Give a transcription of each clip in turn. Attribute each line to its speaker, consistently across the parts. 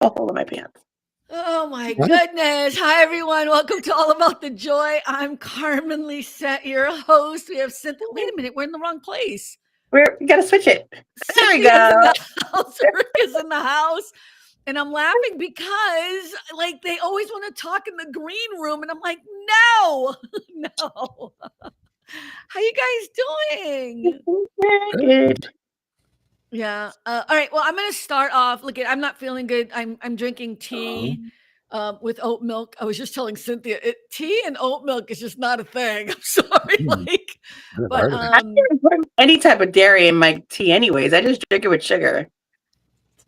Speaker 1: a hole in my pants.
Speaker 2: Oh my
Speaker 3: What?
Speaker 2: goodness. Hi everyone. Welcome to All About the Joy. I'm Carmen Lisette, your host. We have Cynthia. Wait a minute, we're in the wrong place.
Speaker 1: We gotta switch it. There we
Speaker 2: Cynthia's in
Speaker 1: go.
Speaker 2: the house. Rick is in the house. And I'm laughing because like they always want to talk in the green room. And I'm like, no, no. How you guys doing?
Speaker 1: Very good.
Speaker 2: Yeah. All right. Well, I'm gonna start off. Look, I'm not feeling good. I'm drinking tea with oat milk. I was just telling Cynthia, tea and oat milk is just not a thing. I'm sorry, like,
Speaker 3: Never
Speaker 2: but
Speaker 3: heard of it.
Speaker 1: I can't put any type of dairy in my tea, anyways. I just drink it with sugar.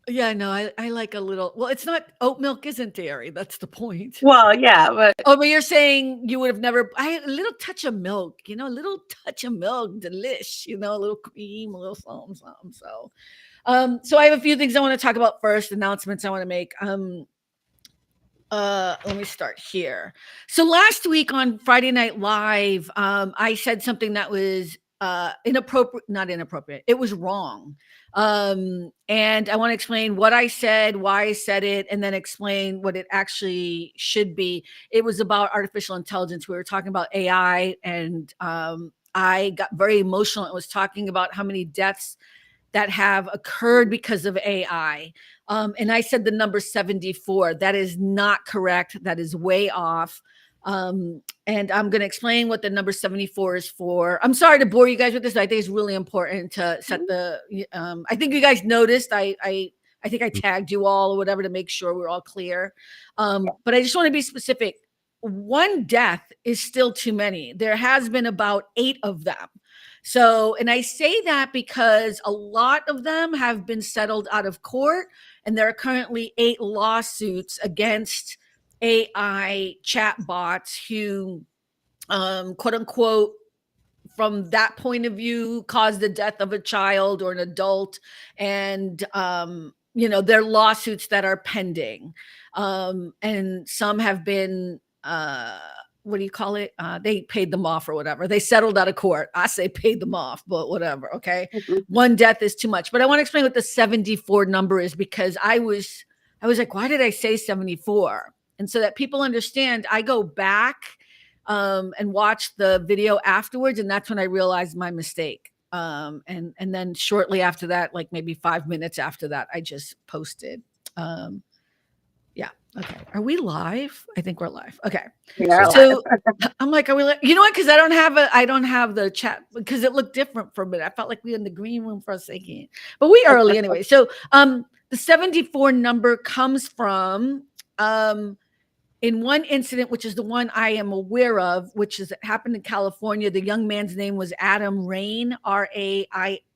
Speaker 2: yeah, no, I like a little. Well, it's not oat milk isn't dairy. That's the point.
Speaker 1: Well, yeah, but
Speaker 2: Oh, but you're saying you would have never. A little touch of milk, a little touch of milk, delish. A little cream, a little something, something. So I have a few things I want to talk about first. Announcements I want to make. Let me start here. So last week on Friday Night Live, I said something that was inappropriate, not inappropriate. It was wrong. And I want to explain what I said, why I said it, and then explain what it actually should be. It was about artificial intelligence. We were talking about AI, and I got very emotional and was talking about how many deaths that have occurred because of AI. And I said the number 74. That is not correct. That is way off. And I'm going to explain what the number 74 is for. I'm sorry to bore you guys with this. I think it's really important to set the. I think you guys noticed. I think I tagged you all or whatever to make sure we're all clear. But I just want to be specific. One death is still too many. There has been about 8 of them. So, and I say that because a lot of them have been settled out of court, and there are currently 8 lawsuits against AI chatbots who, quote unquote, from that point of view, caused the death of a child or an adult. And, there are lawsuits that are pending. And some have been, what do you call it? They paid them off or whatever. They settled out of court. I say paid them off, but whatever. Okay. One death is too much. But I want to explain what the 74 number is because I was like, why did I say 74? And so that people understand, I go back and watch the video afterwards, and that's when I realized my mistake. And then shortly after that, like maybe 5 minutes after that, I just posted. Yeah. Okay. Are we live? I think we're live. Okay.
Speaker 1: yeah,
Speaker 2: So I'm like, are we? You know what? Because I don't have the chat because it looked different for a minute. I felt like we were in the green room for a second, but we early anyway. So the 74 number comes from in one incident, which is the one I am aware of, which is happened in California. The young man's name was Adam Raine, Raine.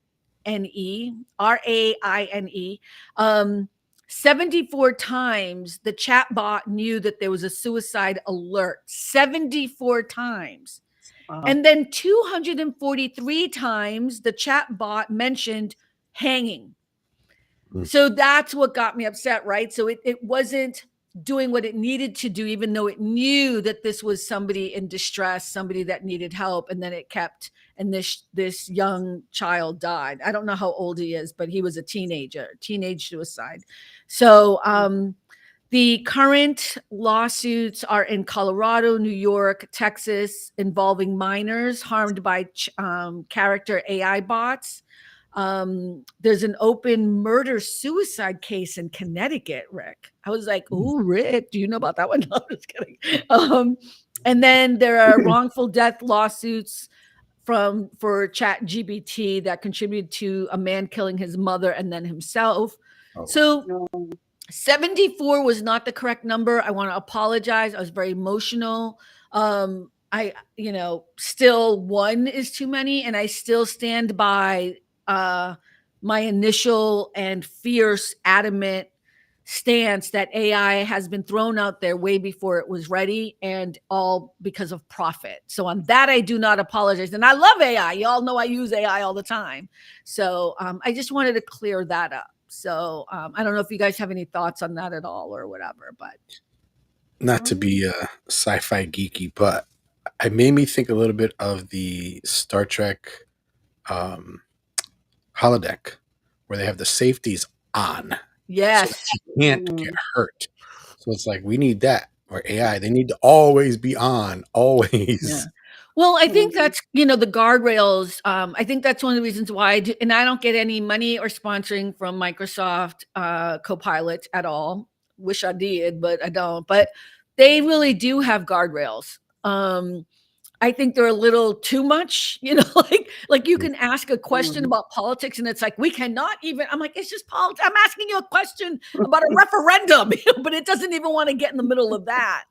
Speaker 2: 74 times the chatbot knew that there was a suicide alert. 74 times.
Speaker 1: wow.
Speaker 2: And then 243 times the chatbot mentioned hanging. So that's what got me upset, right? So it wasn't doing what it needed to do, even though it knew that this was somebody in distress, somebody that needed help. And then it kept, and this young child died. I don't know how old he is, but he was a teenage suicide. So the current lawsuits are in Colorado, New York, Texas, involving minors harmed by character AI bots. There's an open murder suicide case in Connecticut, Rick. I was like, ooh, Rick, do you know about that one? No, I'm just kidding. And then there are wrongful death lawsuits for ChatGPT that contributed to a man killing his mother and then himself. So 74 was not the correct number. I want to apologize. I was very emotional. Still 1 is too many, and I still stand by my initial and fierce, adamant stance that AI has been thrown out there way before it was ready, and all because of profit. So on that, I do not apologize. And I love AI. Y'all know I use AI all the time. So I just wanted to clear that up. So I don't know if you guys have any thoughts on that at all or whatever, but.
Speaker 3: Not to be sci-fi geeky, but it made me think a little bit of the Star Trek holodeck, where they have the safeties on so that
Speaker 2: Yes.
Speaker 3: you can't get hurt. So it's like we need that or AI. They need to always be on,
Speaker 2: Yeah.
Speaker 3: always.
Speaker 2: Well, I think
Speaker 1: Mhm.
Speaker 2: that's, the guardrails. I think that's one of the reasons why and I don't get any money or sponsoring from Microsoft Copilot at all. Wish I did, but I don't. But they really do have guardrails. I think they're a little too much, like you can ask a question
Speaker 1: Mhm.
Speaker 2: about politics and it's like, we cannot even, I'm like, it's just politics. I'm asking you a question about a referendum, but it doesn't even want to get in the middle of that.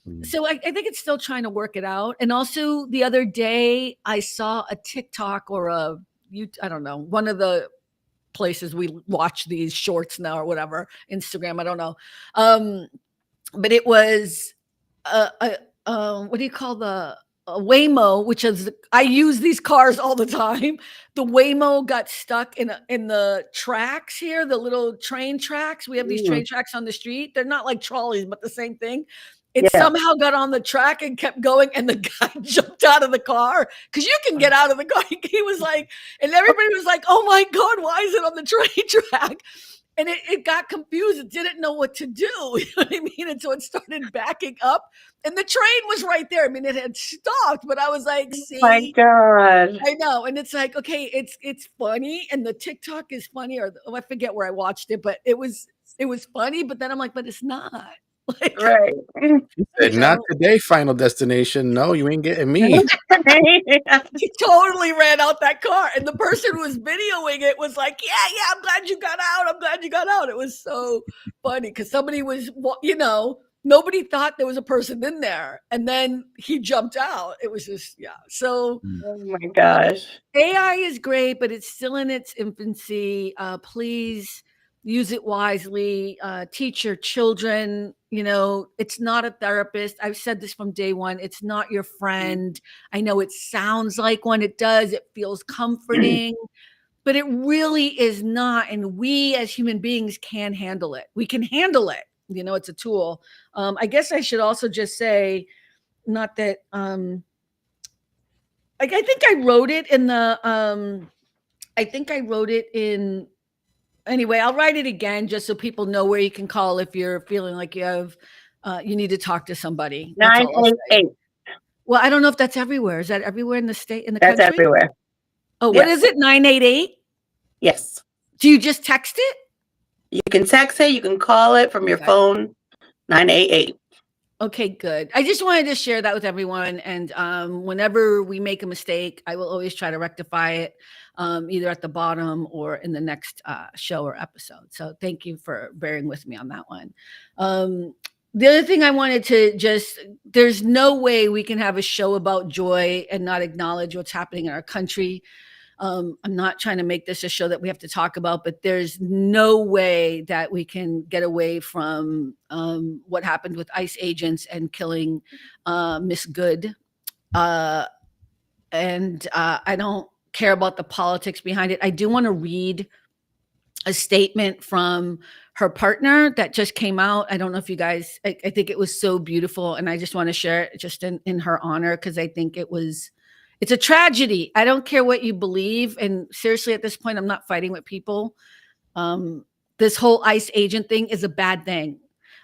Speaker 3: Mm.
Speaker 2: So I think it's still trying to work it out. And also the other day I saw a TikTok or I don't know, one of the places we watch these shorts now or whatever, Instagram, I don't know. But it was what do you call the Waymo, which is I use these cars all the time. The Waymo got stuck in the tracks here, the little train tracks. We have these train
Speaker 1: Mm.
Speaker 2: tracks on the street. They're not like trolleys, but the same thing. It
Speaker 1: Yeah.
Speaker 2: somehow got on the track and kept going, and the guy jumped out of the car because you can get out of the car. He was like, and everybody was like, "Oh my god, why is it on the train track?" And it got confused. It didn't know what to do. You know what I mean? And so it started backing up, and the train was right there. I mean, it had stopped, but I was like,
Speaker 1: My
Speaker 2: see,
Speaker 1: God.
Speaker 2: I know. And it's like, okay, it's funny, and the TikTok is funny, or I forget where I watched it, but it was funny. But then I'm like, but it's not. Like,
Speaker 1: Right.
Speaker 3: She
Speaker 2: you
Speaker 3: said, "Not
Speaker 2: know,
Speaker 3: today, Final Destination. No, you ain't getting me."
Speaker 2: he totally ran out that car. And the person who was videoing it was like, yeah, I'm glad you got out. I'm glad you got out. It was so funny because somebody was, nobody thought there was a person in there. And then he jumped out. It was just, yeah. So
Speaker 3: Mm.
Speaker 1: Oh my gosh.
Speaker 2: AI is great, but it's still in its infancy. Please use it wisely. Teach your children. It's not a therapist. I've said this from day one. It's not your friend. I know it sounds like one. It does. It feels comforting, but it really is not. And we as human beings can handle it. We can handle it. It's a tool. I guess I should also just say, not that. Like I think I wrote it in the I think I wrote it in anyway, I'll write it again just so people know where you can call if you're feeling like you need to talk to somebody. That's all I'll say.
Speaker 1: 988.
Speaker 2: Well, I don't know if that's everywhere. Is that everywhere in the
Speaker 1: That's
Speaker 2: country?
Speaker 1: everywhere.
Speaker 2: Oh, what
Speaker 1: Yes.
Speaker 2: is it? 988?
Speaker 1: Yes.
Speaker 2: Do you just text it?
Speaker 1: You can text it. You can call it from your
Speaker 2: Okay.
Speaker 1: phone. 988.
Speaker 2: Okay, good. I just wanted to share that with everyone. And whenever we make a mistake, I will always try to rectify it, either at the bottom or in the next show or episode. So thank you for bearing with me on that one. The other thing I wanted to there's no way we can have a show about joy and not acknowledge what's happening in our country. I'm not trying to make this a show that we have to talk about, but there's no way that we can get away from what happened with ICE agents and killing Miss Good. And I don't care about the politics behind it. I do want to read a statement from her partner that just came out. I don't know if you guys, I think it was so beautiful. And I just want to share it just in her honor because I think it's a tragedy. I don't care what you believe. And seriously, at this point, I'm not fighting with people. This whole ICE agent thing is a bad thing.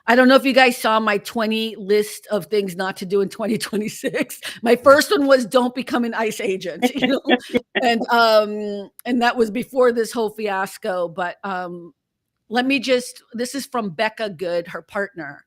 Speaker 2: I don't know if you guys saw my 20 list of things not to do in 2026. My first one was don't become an ICE agent, and that was before this whole fiasco. But this is from Becca Good, her partner.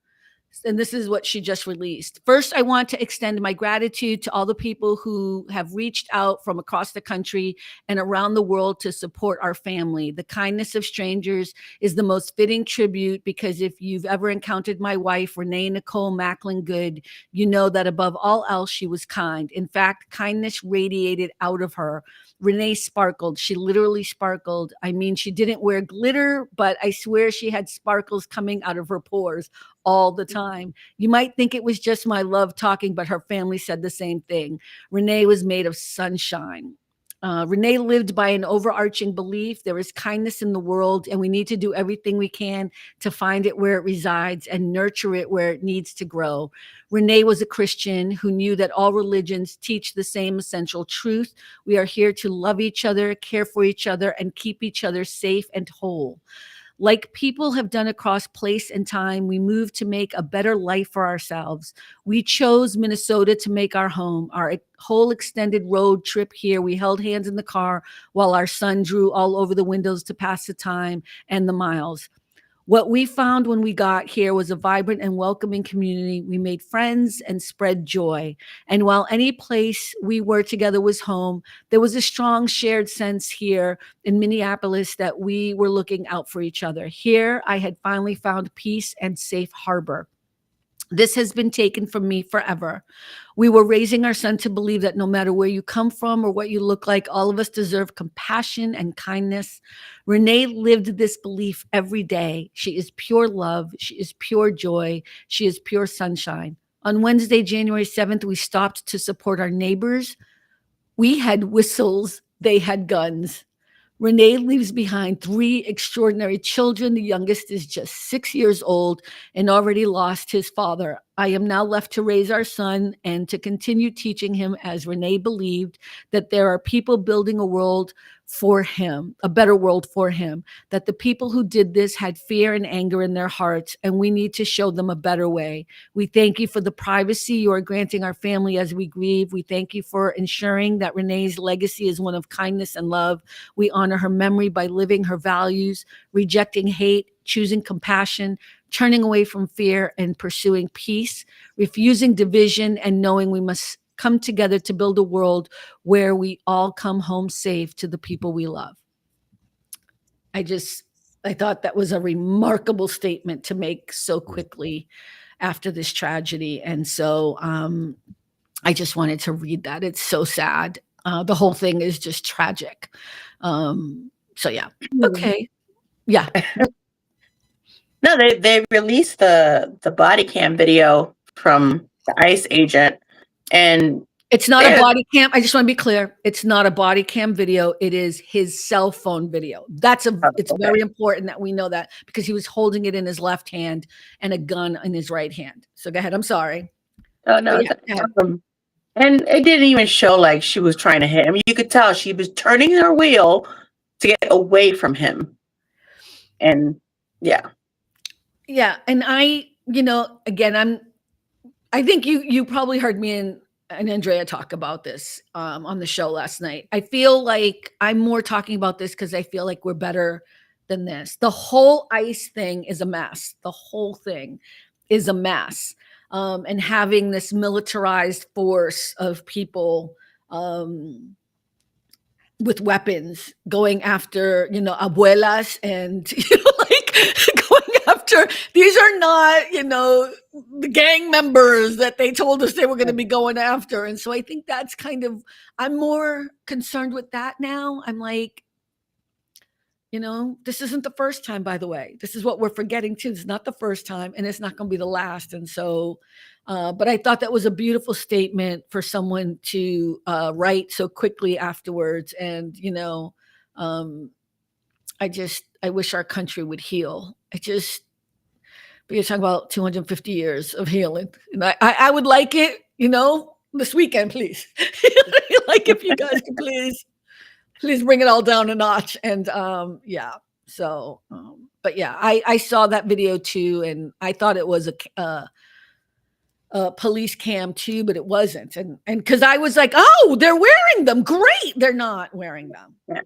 Speaker 2: And this is what she just released. First, I want to extend my gratitude to all the people who have reached out from across the country and around the world to support our family. The kindness of strangers is the most fitting tribute because if you've ever encountered my wife, Renee Nicole Macklin Good, you know that above all else, she was kind. In fact, kindness radiated out of her. Renee sparkled. She literally sparkled. I mean, she didn't wear glitter, but I swear she had sparkles coming out of her pores all the time. You might think it was just my love talking, but her family said the same thing. Renee was made of sunshine. Renee lived by an overarching belief there is kindness in the world, and we need to do everything we can to find it where it resides and nurture it where it needs to grow. Renee was a Christian who knew that all religions teach the same essential truth. We are here to love each other, care for each other, and keep each other safe and whole. Like people have done across place and time, we moved to make a better life for ourselves. We chose Minnesota to make our home. Our whole extended road trip here, we held hands in the car while our son drew all over the windows to pass the time and the miles. What we found when we got here was a vibrant and welcoming community. We made friends and spread joy. And while any place we were together was home, there was a strong shared sense here in Minneapolis that we were looking out for each other. Here, I had finally found peace and safe harbor. This has been taken from me forever. We were raising our son to believe that no matter where you come from or what you look like, all of us deserve compassion and kindness. Renee lived this belief every day. She is pure love. She is pure joy. She is pure sunshine. On Wednesday, January 7th, we stopped to support our neighbors. We had whistles. They had guns. Renee leaves behind 3 extraordinary children. The youngest is just 6 years old and already lost his father. I am now left to raise our son and to continue teaching him, as Renee believed, that there are people building a world for him, a better world for him, that the people who did this had fear and anger in their hearts, and we need to show them a better way. We thank you for the privacy you are granting our family as we grieve. We thank you for ensuring that Renee's legacy is one of kindness and love. We honor her memory by living her values, rejecting hate, choosing compassion, turning away from fear and pursuing peace, refusing division, and knowing we must come together to build a world where we all come home safe to the people we love. I thought that was a remarkable statement to make so quickly after this tragedy. And so I just wanted to read that. It's so sad. The whole thing is just tragic. So yeah. Okay. Yeah.
Speaker 1: No, they released the body cam video from the ICE agent, and
Speaker 2: it's not a body cam. I just want to be clear. It's not a body cam video. It is his cell phone video. It's very important that we know that, because he was holding it in his left hand and a gun in his right hand. So go ahead. I'm sorry.
Speaker 1: Oh no. Yeah, and it didn't even show like she was trying to hit him. You could tell she was turning her wheel to get away from him. And yeah.
Speaker 2: Yeah. And again, I think you probably heard me and Andrea talk about this on the show last night. I feel like I'm more talking about this because I feel like we're better than this. The whole ICE thing is a mess. The whole thing is a mess. And having this militarized force of people with weapons going after, abuelas and, going after, these are not, the gang members that they told us they were going to be going after. And so I think that's I'm more concerned with that now. I'm like, this isn't the first time, by the way. This is what we're forgetting too. It's not the first time, and it's not going to be the last. And so, but I thought that was a beautiful statement for someone to write so quickly afterwards. And, I wish our country would heal. But you're talking about 250 years of healing. And I would like it, this weekend, please. Like if you guys could please bring it all down a notch. And yeah. So, but yeah, I saw that video too, and I thought it was a police cam too, but it wasn't. And because I was like, oh, they're wearing them. Great. They're not wearing them. Yeah.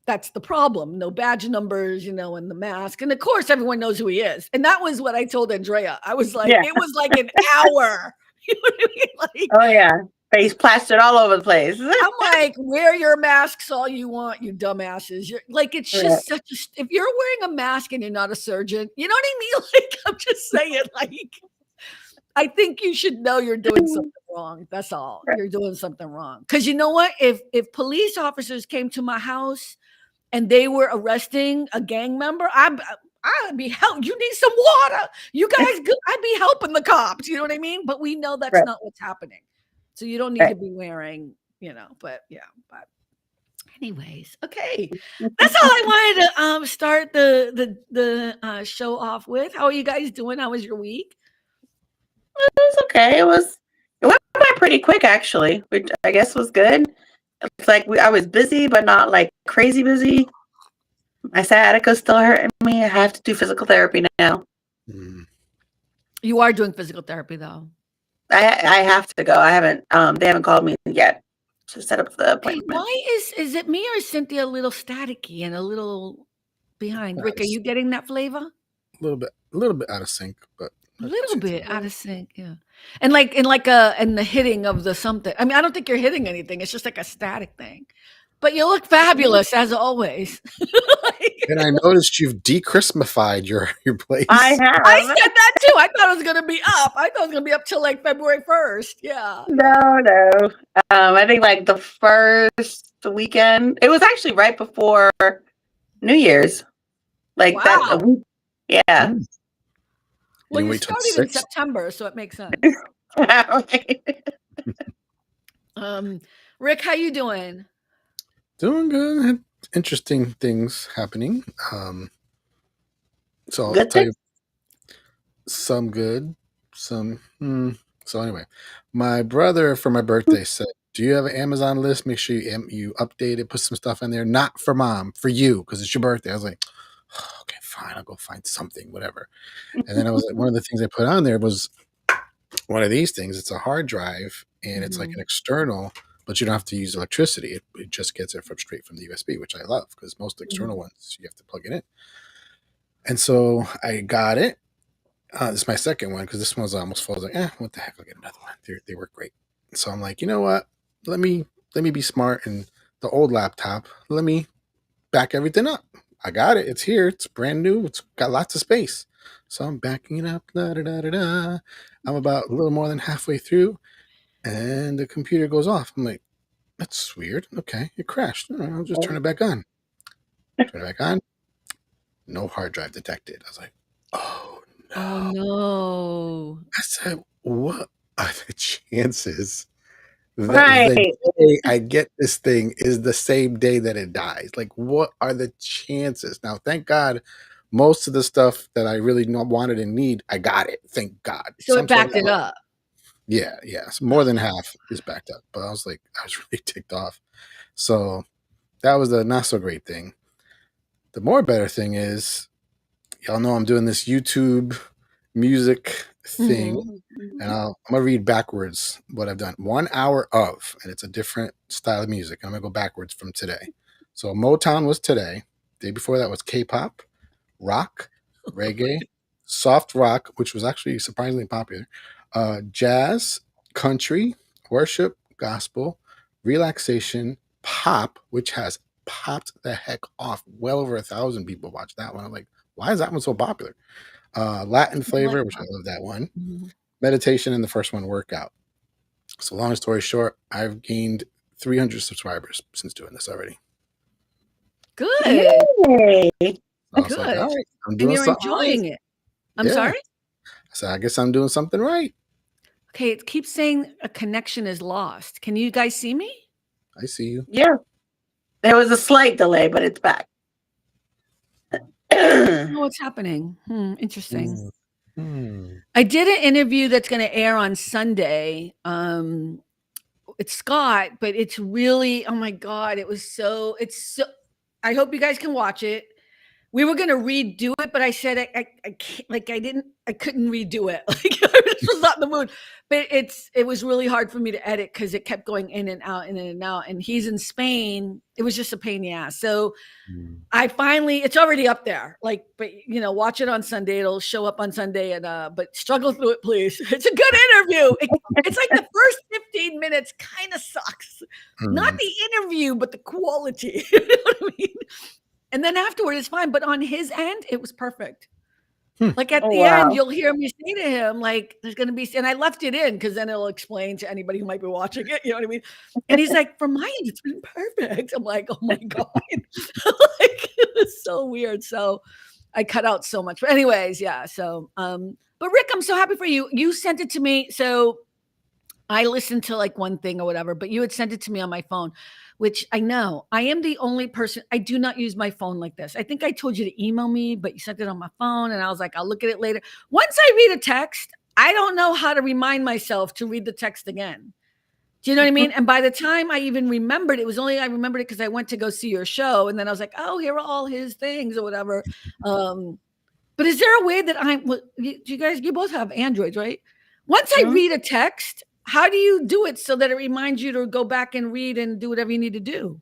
Speaker 2: That's the problem. No badge numbers, and the mask. And of course, everyone knows who he is. And that was what I told Andrea. I was like, It was like an hour. You know what I mean?
Speaker 1: Oh, yeah. Face plastered all over the place.
Speaker 2: I'm like, wear your masks all you want, you dumbasses. It's just if you're wearing a mask and you're not a surgeon, you know what I mean? Like, I'm just saying, I think you should know you're doing something wrong. That's all. You're doing something wrong. Because you know what? If police officers came to my house and they were arresting a gang member, I'd be help. You need some water. You guys, I'd be helping the cops. You know what I mean? But we know that's not what's happening. So you don't need to be wearing, but yeah. But anyways, okay. That's all I wanted to start the show off with. How are you guys doing? How was your week?
Speaker 1: It was okay. It went by pretty quick, actually, which I guess was good. It's like I was busy, but not like crazy busy. My sciatica's still hurting me. I have to do physical therapy now.
Speaker 2: You are doing physical therapy though.
Speaker 1: I have to go. I haven't. They haven't called me yet to set up the
Speaker 2: Okay,
Speaker 1: appointment.
Speaker 2: why is it me or is Cynthia a little staticky and a little behind? Rick, are you getting that flavor?
Speaker 3: A little bit out of sync, but
Speaker 2: A little bit out of sync, yeah. And the hitting of the something. I mean, I don't think you're hitting anything. It's just like a static thing. But you look fabulous as always.
Speaker 3: And I noticed you've de-Christmasfied your place.
Speaker 1: I have.
Speaker 2: I said that too. I thought it was going to be up. I thought it was going to be up till like February 1st. Yeah.
Speaker 1: No. I think like the first weekend. It was actually right before New Year's. Like that.
Speaker 2: Wow.
Speaker 1: Yeah.
Speaker 2: Well, you
Speaker 3: wait till
Speaker 2: started in
Speaker 3: 6?
Speaker 2: September, so it makes sense.
Speaker 1: Right.
Speaker 2: Rick, how you doing?
Speaker 3: Doing good. Interesting things happening. So
Speaker 1: Good
Speaker 3: I'll tell
Speaker 1: thing.
Speaker 3: you some good, some. So anyway, my brother for my birthday said, "Do you have an Amazon list? Make sure you update it, put some stuff in there. Not for mom, for you, because it's your birthday." I was like, oh, "Okay, fine. I'll go find something, whatever." And then I was like, one of the things I put on there was one of these things. It's a hard drive, and it's like an external, but you don't have to use electricity. It just gets it straight from the USB, which I love because most external ones you have to plug it in. And so I got it. This is my second one because this one's almost full. I was like, what the heck? I'll get another one. They work great. So I'm like, you know what? Let me be smart. And the old laptop, let me back everything up. I got it. It's here. It's brand new. It's got lots of space. So I'm backing it up. I'm about a little more than halfway through, and the computer goes off. I'm like, that's weird. Okay, it crashed. All right, I'll just turn it back on. Turn it back on. No hard drive detected. I was like, oh no.
Speaker 2: Oh no.
Speaker 3: I said, what are the chances that
Speaker 1: Right.
Speaker 3: the day I get this thing is the same day that it dies? Like, what are the chances? Now, thank God, most of the stuff that I really wanted and need, I got it. Thank God.
Speaker 2: So it backed it up.
Speaker 3: Yeah. So more than half is backed up. But I was really ticked off. So that was the not so great thing. The more better thing is, y'all know I'm doing this YouTube music thing, and I'm gonna read backwards what I've done. 1 hour of, and it's a different style of music. I'm gonna go backwards from today. So Motown was today. Day before that was K-pop, rock, reggae, soft rock, which was actually surprisingly popular, jazz, country, worship, gospel, relaxation, pop, which has popped the heck off. Well over 1,000 people watched that one. I'm like, why is that one so popular? Latin flavor, which I love that one. Meditation, and the first one, workout. So long story short, I've gained 300 subscribers since doing this already.
Speaker 2: Good.
Speaker 1: Yay.
Speaker 3: I was like, all right, I'm doing
Speaker 2: and you're
Speaker 3: something
Speaker 2: enjoying
Speaker 3: right.
Speaker 2: it. I'm sorry?
Speaker 3: So I guess I'm doing something right.
Speaker 2: Okay, it keeps saying a connection is lost. Can you guys see me?
Speaker 3: I see you.
Speaker 1: Yeah. There was a slight delay, but it's back.
Speaker 2: I don't know what's happening. Interesting. I did an interview that's going to air on Sunday. It's Scott, but it's really, oh my God, it's so, I hope you guys can watch it. We were going to redo it, but I said, I can't, like, I couldn't redo it. Like, I just was not in the mood, but it was really hard for me to edit because it kept going in and out, and he's in Spain. It was just a pain in the ass. So I finally, it's already up there, like, but watch it on Sunday. It'll show up on Sunday, and but struggle through it, please. It's a good interview. It's like the first 15 minutes kind of sucks. Not the interview, but the quality. You know what I mean? And then afterward, it's fine. But on his end, it was perfect. Like at the end, you'll hear me say to him, like, there's going to be, and I left it in because then it'll explain to anybody who might be watching it. You know what I mean? And he's like, for mine, it's been perfect. I'm like, oh my God. Like, it was so weird. So I cut out so much. But anyways, yeah. So, but Rick, I'm so happy for you. You sent it to me. So I listened to like one thing or whatever, but you had sent it to me on my phone, which I know I am the only person. I do not use my phone like this. I think I told you to email me, but you sent it on my phone, and I was like, I'll look at it later. Once I read a text, I don't know how to remind myself to read the text again. Do you know what I mean? And by the time I even remembered, I remembered it because I went to go see your show. And then I was like, oh, here are all his things or whatever. But is there a way that you both have Androids, right? Once I read a text, how do you do it so that it reminds you to go back and read and do whatever you need to do?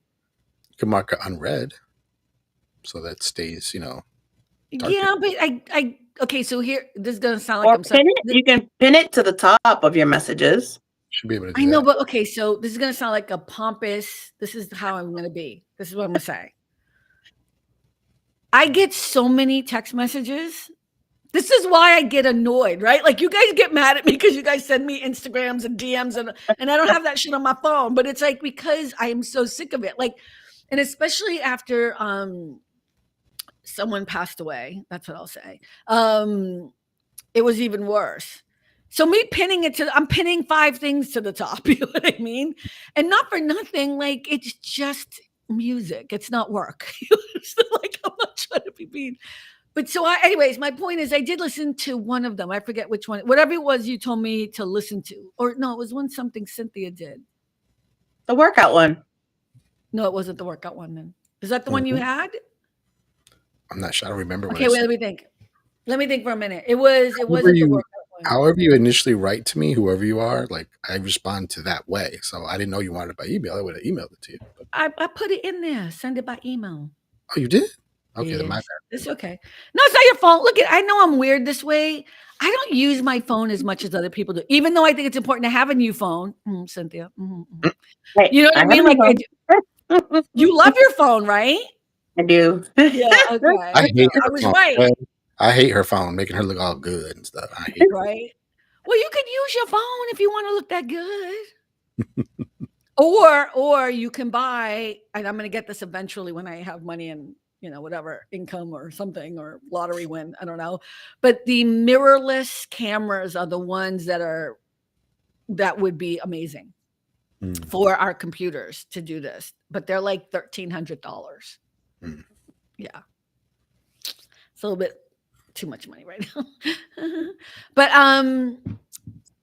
Speaker 3: You can mark it unread so that stays,
Speaker 2: Yeah, but okay, so here, this is going to sound like
Speaker 1: You can pin it to the top of your messages.
Speaker 3: Should be able to do
Speaker 2: I know,
Speaker 3: that.
Speaker 2: but okay, so this is going to sound like this is how I'm going to be. This is what I'm going to say. I get so many text messages. This is why I get annoyed, right? Like you guys get mad at me because you guys send me Instagrams and DMs and I don't have that shit on my phone, but it's like because I am so sick of it. Like, and especially after someone passed away, that's what I'll say. It was even worse. So me pinning I'm pinning 5 things to the top, you know what I mean? And not for nothing, like it's just music. It's not work. It's like I'm not trying to be mean. But so anyways, my point is I did listen to one of them. I forget which one, whatever it was you told me to listen to. Or no, it was something Cynthia did.
Speaker 1: The workout one.
Speaker 2: No, it wasn't the workout one then. Is that the one you had?
Speaker 3: I'm not sure. I don't remember.
Speaker 2: Okay, wait, let me think. Let me think for a minute. It wasn't the workout one.
Speaker 3: However you initially write to me, whoever you are, like I respond to that way. So I didn't know you wanted it by email. I would have emailed it to you. But...
Speaker 2: I put it in there. Send it by email.
Speaker 3: Oh, you did? Okay,
Speaker 2: yes.
Speaker 3: then my bad.
Speaker 2: It's okay. No, it's not your fault. Look, I know I'm weird this way. I don't use my phone as much as other people do, even though I think it's important to have a new phone. Cynthia. Mm-hmm.
Speaker 1: Right.
Speaker 2: You know what I mean? Like, you love your phone, right?
Speaker 1: I do.
Speaker 2: Yeah, okay. I was right.
Speaker 3: I hate her phone, making her look all good and stuff. I hate it.
Speaker 2: Right. Well, you could use your phone if you want to look that good. Or you can buy, and I'm going to get this eventually when I have money and, whatever, income or something, or lottery win, I don't know. But the mirrorless cameras are the ones that would be amazing for our computers to do this. But they're like $1,300. Yeah. It's a little bit too much money right now.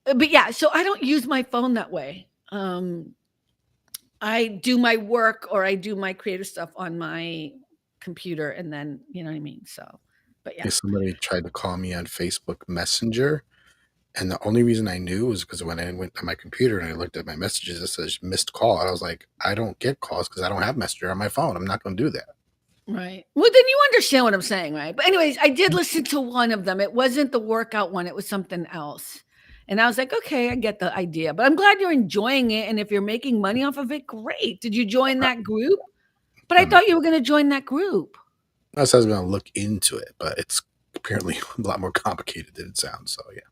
Speaker 2: But yeah, so I don't use my phone that way. I do my work or I do my creative stuff on my computer, and then you know what I mean. So, but yeah.
Speaker 3: Somebody tried to call me on Facebook Messenger, and the only reason I knew was because when I went to my computer and I looked at my messages, it says missed call. I was like, I don't get calls because I don't have Messenger on my phone. I'm not going to do that.
Speaker 2: Right. Well, then you understand what I'm saying, right? But anyways, I did listen to one of them. It wasn't the workout one. It was something else. And I was like, okay, I get the idea, but I'm glad you're enjoying it. And if you're making money off of it, great. Did you join that group? But I thought you were going to join that group.
Speaker 3: I was going to look into it, but it's apparently a lot more complicated than it sounds. So, yeah.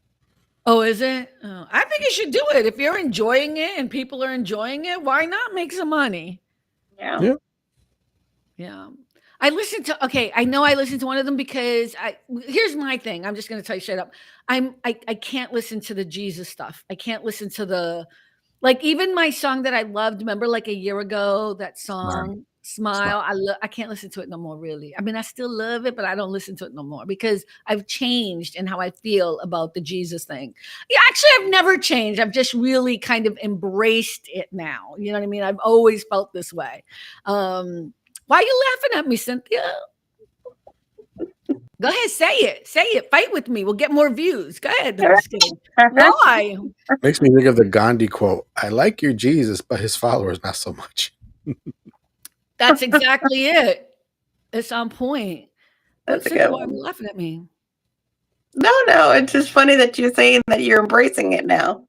Speaker 2: Oh, is it? Oh, I think you should do it. If you're enjoying it and people are enjoying it, why not make some money?
Speaker 1: Yeah.
Speaker 2: I listened to one of them because here's my thing. I'm just going to tell you straight up. I can't listen to the Jesus stuff. I can't listen to even my song that I loved, remember like a year ago, that song, Smile. I can't listen to it no more, really. I mean, I still love it, but I don't listen to it no more because I've changed in how I feel about the Jesus thing. Yeah, actually, I've never changed. I've just really kind of embraced it now. You know what I mean? I've always felt this way. Why are you laughing at me, Cynthia? Go ahead, say it. Say it. Fight with me. We'll get more views. Go ahead. I'm just kidding. Why?
Speaker 3: Makes me think of the Gandhi quote. I like your Jesus, but his followers not so much.
Speaker 2: That's exactly it. It's on point.
Speaker 1: That's a
Speaker 2: Cynthia,
Speaker 1: good
Speaker 2: why are
Speaker 1: one.
Speaker 2: you laughing at me?
Speaker 1: No. It's just funny that you're saying that you're embracing it now.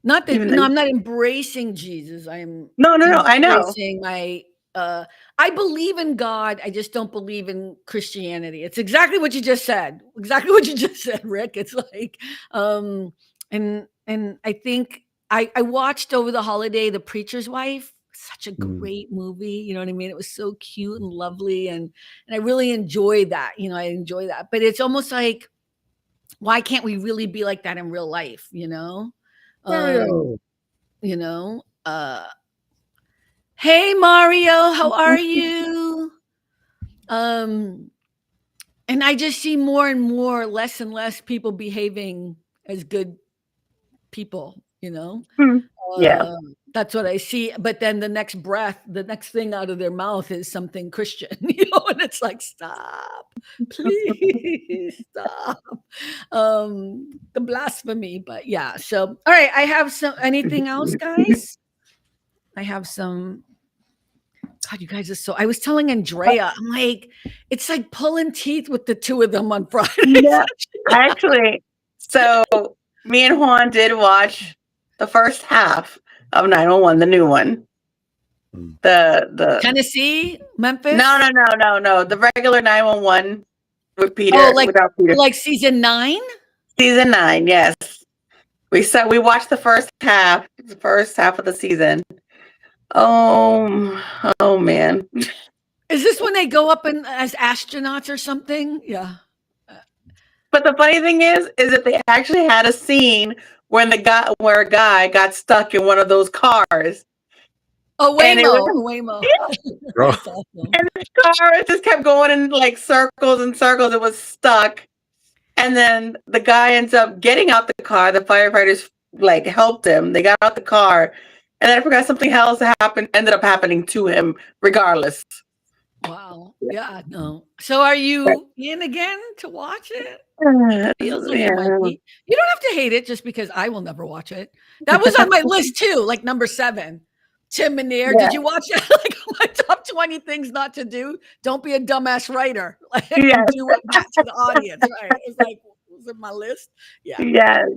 Speaker 2: Not that I'm not embracing Jesus. I'm
Speaker 1: No. I know.
Speaker 2: Embracing my I believe in God. I just don't believe in Christianity. It's exactly what you just said. Exactly what you just said, Rick. It's like, and I think I watched over the holiday The Preacher's Wife. Such a great movie. You know what I mean? It was so cute and lovely, and I really enjoyed that. I enjoy that. But it's almost like, why can't we really be like that in real life? Hey Mario, how are you? And I just see more and more, less and less people behaving as good people, you know?
Speaker 1: Yeah.
Speaker 2: That's what I see. But then the next thing out of their mouth is something Christian, you know, and it's like, stop, please stop. The blasphemy, but yeah. So, all right, I have anything else, guys? I have some. God, you guys are so. I was telling Andrea, I'm like, it's like pulling teeth with the two of them on Fridays.
Speaker 1: Yeah. Actually, so me and Juan did watch the first half of 911, the new one. The
Speaker 2: Tennessee, Memphis.
Speaker 1: No. The regular 911 with Peter.
Speaker 2: Oh,
Speaker 1: without Peter.
Speaker 2: like season 9.
Speaker 1: Season 9, yes. We watched the first half of the season. Oh man.
Speaker 2: Is this when they go up as astronauts or something? Yeah.
Speaker 1: But the funny thing is that they actually had a scene where a guy got stuck in one of those cars.
Speaker 2: Oh, Waymo.
Speaker 1: Yeah. Awesome. And the car just kept going in like circles and circles. It was stuck. And then the guy ends up getting out the car. The firefighters like helped him. They got out the car. And then I forgot something else ended up happening to him regardless.
Speaker 2: Wow. Yeah, no. So are you in again to watch it? Feels like you might be. You don't have to hate it just because I will never watch it. That was on my list too, like number 7. Tim Minear. Yeah. Did you watch that? Like my top 20 things not to do? Don't be a dumbass writer. Like do it back to the audience. Right. It's like, was it my list? Yeah.
Speaker 1: Yes.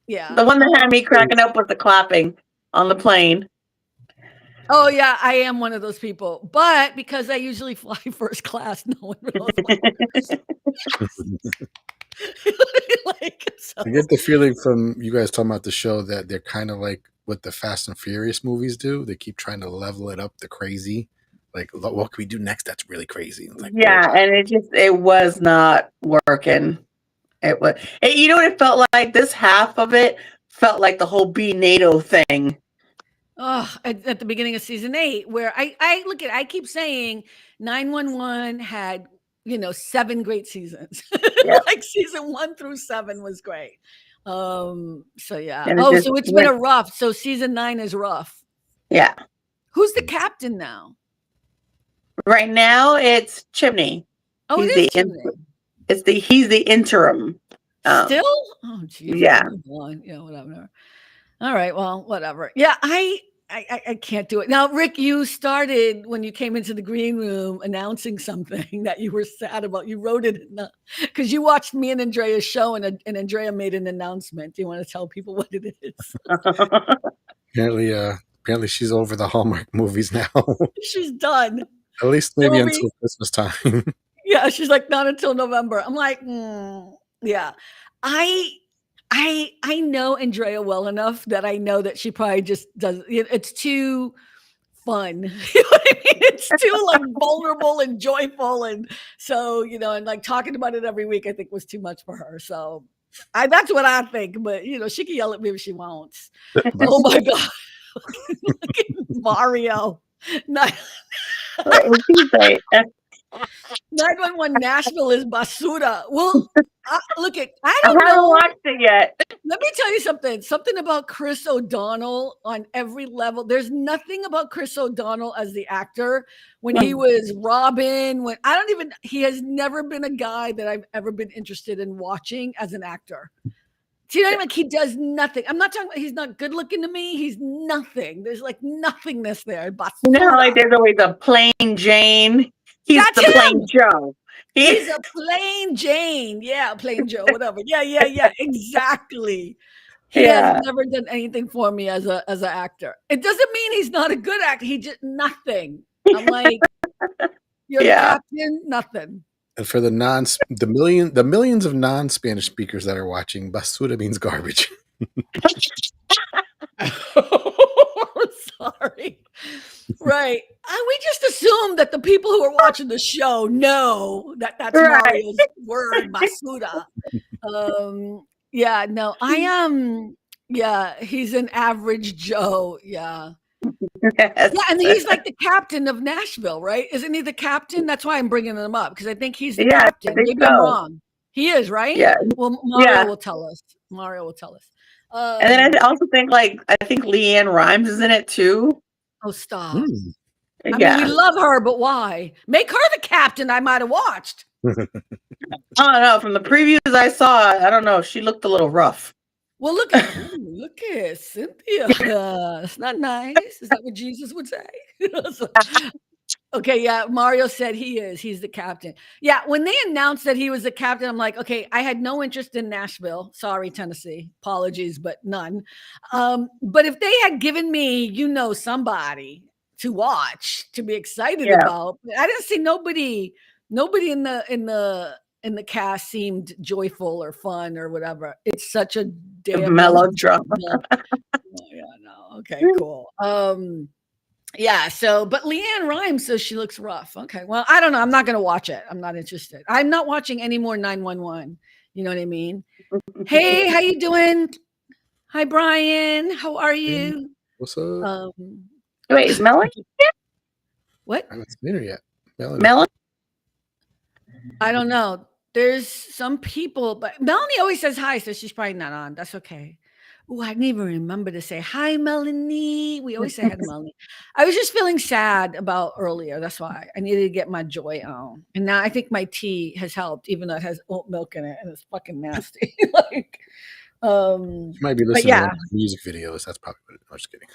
Speaker 2: Yeah.
Speaker 1: The one that had me cracking up was the clapping on the plane.
Speaker 2: Oh yeah, I am one of those people. But because I usually fly first class, no one knows.
Speaker 3: I get the feeling from you guys talking about the show that they're kind of like what the Fast and Furious movies do. They keep trying to level it up to crazy. Like, what can we do next? That's really crazy. Like,
Speaker 1: and it was not working. You know what it felt like? This half of it felt like the whole Be NATO thing.
Speaker 2: Oh, at the beginning of season 8, where I keep saying 911 had, 7 great seasons. Yeah. Like season 1 through 7 was great. So yeah. So it's been a rough. So season 9 is rough.
Speaker 1: Yeah.
Speaker 2: Who's the captain now?
Speaker 1: Right now it's Chimney.
Speaker 2: Oh, it is Chimney.
Speaker 1: He's the interim.
Speaker 2: Still? Oh, geez.
Speaker 1: Yeah.
Speaker 2: Yeah, whatever. All right. Well, whatever. Yeah, I can't do it. Now, Rick, you started when you came into the green room announcing something that you were sad about. You wrote it because you watched me and Andrea's show and Andrea made an announcement. Do you want to tell people what it is?
Speaker 3: Apparently she's over the Hallmark movies now.
Speaker 2: She's done.
Speaker 3: At least maybe until Christmas time.
Speaker 2: Yeah, she's like, not until November. I'm like, yeah. I know Andrea well enough that I know that she probably just does. It's too fun. You know what I mean? It's too like vulnerable and joyful, and so and like talking about it every week, I think was too much for her. So that's what I think. But she can yell at me if she wants. Oh my god, look at Mario. 911 Nashville is basura. Well, look at I haven't
Speaker 1: watched it yet.
Speaker 2: Let me tell you something about Chris O'Donnell on every level. There's nothing about Chris O'Donnell as the actor when he was Robin. He has never been a guy that I've ever been interested in watching as an actor. Do you know what I mean? Like he does nothing. I'm not talking about he's not good looking to me. He's nothing. There's like nothingness there.
Speaker 1: Like there's always a plain Jane. He's the plain Joe.
Speaker 2: He's a plain Jane. Yeah, plain Joe, whatever. Yeah. Exactly. He has never done anything for me as an actor. It doesn't mean he's not a good actor. He just nothing. I'm like, you're the captain, nothing.
Speaker 3: And for the millions of non-Spanish speakers that are watching, basura means garbage.
Speaker 2: Sorry. Right. We just assume that the people who are watching the show know that that's Mario's word, basura. Yeah, no, I am. Yeah, he's an average Joe. Yeah. Yes. Yeah, and he's like the captain of Nashville, right? Isn't he the captain? That's why I'm bringing him up because I think he's the captain. Maybe I'm wrong. He is, right?
Speaker 1: Yeah.
Speaker 2: Well, Mario
Speaker 1: Yeah.
Speaker 2: will tell us. Mario will tell us.
Speaker 1: And then I also think I think Leanne Rhymes is in it too.
Speaker 2: Oh, stop. I
Speaker 1: Yeah.
Speaker 2: mean, we love her, but why? Make her the captain. I might have watched.
Speaker 1: I don't know. From the previews I saw, I don't know. She looked a little rough.
Speaker 2: Well, look at Cynthia. It's not nice. Is that what Jesus would say? Okay, yeah. Mario said he's the captain. Yeah, when they announced that he was the captain, I'm like, okay, I had no interest in Nashville. Sorry, Tennessee. Apologies, but none. But if they had given me, somebody to watch, to be excited about, I didn't see nobody in the cast seemed joyful or fun or whatever. It's such a damn
Speaker 1: melodrama.
Speaker 2: Yeah, no. Okay, cool. Yeah, but Leanne Rhymes says she looks rough. Okay, well, I don't know. I'm not going to watch it. I'm not interested. I'm not watching any more 911. You know what I mean? Hey, how you doing? Hi, Brian. How are you?
Speaker 3: What's up?
Speaker 1: Wait, is Melanie here?
Speaker 2: What?
Speaker 3: I haven't seen her yet.
Speaker 1: Melanie?
Speaker 2: I don't know. There's some people, but Melanie always says hi, so she's probably not on. That's okay. Oh, I didn't even remember to say hi, Melanie. We always say hi to Melanie. I was just feeling sad about earlier. That's why I needed to get my joy on. And now I think my tea has helped, even though it has oat milk in it and it's fucking nasty.
Speaker 3: You might be listening to one of my music videos. That's probably what I'm just kidding.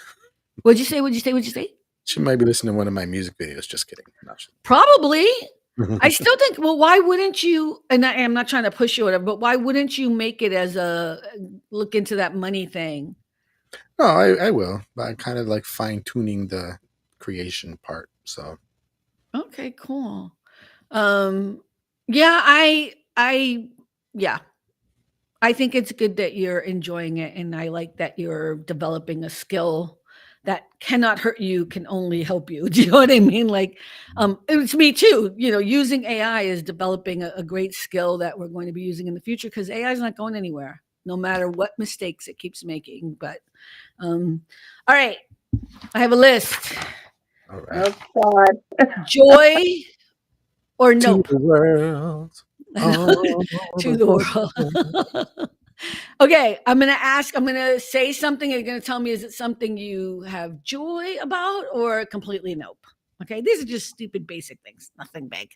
Speaker 2: What'd you say? What'd you say?
Speaker 3: She might be listening to one of my music videos. Just kidding.
Speaker 2: Probably. I still think, well, why wouldn't you, and I'm not trying to push you or whatever, but why wouldn't you make it as a look into that money thing?
Speaker 3: No, I will, but I'm kind of like fine-tuning the creation part. So
Speaker 2: okay, cool. Yeah, I think it's good that you're enjoying it, and I like that you're developing a skill that cannot hurt you, can only help you. Do you know what I mean? It's me too. Using AI is developing a great skill that we're going to be using in the future because AI is not going anywhere, no matter what mistakes it keeps making. But, all right, I have a list.
Speaker 3: All right.
Speaker 1: Oh, God.
Speaker 2: Joy or nope?
Speaker 3: To the world.
Speaker 2: To the world. Okay, I'm going to say something. You're going to tell me, is it something you have joy about or completely nope? Okay, these are just stupid basic things, nothing big.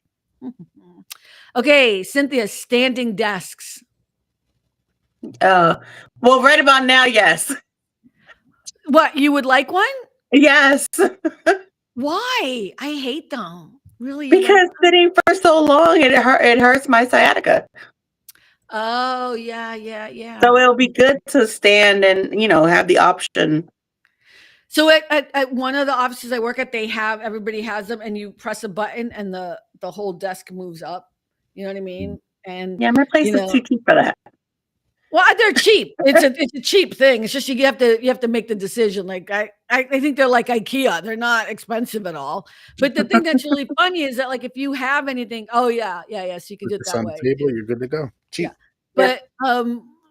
Speaker 2: Okay, Cynthia, standing desks.
Speaker 1: Well, right about now, yes.
Speaker 2: What, you would like one?
Speaker 1: Yes.
Speaker 2: Why? I hate them. Really?
Speaker 1: Because sitting for so long, it hurts my sciatica.
Speaker 2: Oh, yeah.
Speaker 1: So it'll be good to stand and, have the option.
Speaker 2: So at one of the offices I work at, everybody has them, and you press a button and the whole desk moves up. You know what I mean? And
Speaker 1: yeah, my place is too cheap for that.
Speaker 2: Well, they're cheap. It's a cheap thing. It's just you have to make the decision. Like I think they're like IKEA. They're not expensive at all. But the thing that's really funny is that if you have anything, so you can do it that way.
Speaker 3: On the table, you're good to go. Cheap.
Speaker 2: Yeah. But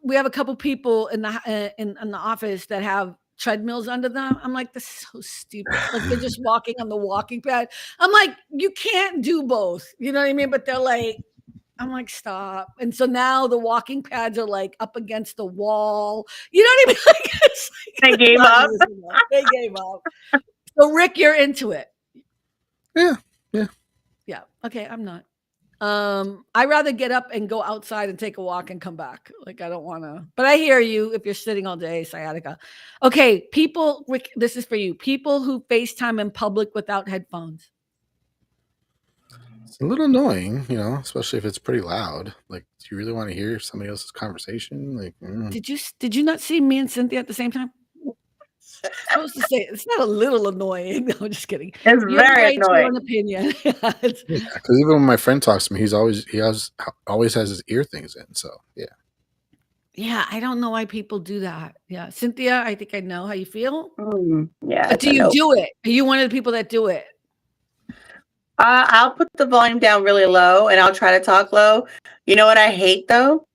Speaker 2: we have a couple people in the office that have treadmills under them. I'm like, this is so stupid. They're just walking on the walking pad. I'm like, you can't do both. You know what I mean? But they're like, I'm like, stop. And so now the walking pads are up against the wall. You know what I
Speaker 1: They
Speaker 2: mean?
Speaker 1: gave up.
Speaker 2: They gave up. So Rick, you're into it.
Speaker 3: Yeah.
Speaker 2: Yeah. Okay. I'm not. I'd rather get up and go outside and take a walk and come back. I don't want to, but I hear you if you're sitting all day, sciatica. Okay. People, Rick, this is for you. People who FaceTime in public without headphones.
Speaker 3: It's a little annoying, especially if it's pretty loud. Do you really want to hear somebody else's conversation?
Speaker 2: Did you not see me and Cynthia at the same time? I'm supposed to say it's not a little annoying. No, I'm just kidding.
Speaker 1: It's very annoying.
Speaker 2: Your own opinion.
Speaker 3: Because even when my friend talks to me, he always has his ear things in. So yeah.
Speaker 2: Yeah, I don't know why people do that. Yeah, Cynthia, I think I know how you feel.
Speaker 1: Yeah.
Speaker 2: But do you do it? Are you one of the people that do it?
Speaker 1: I'll put the volume down really low and I'll try to talk low. You know what I hate though?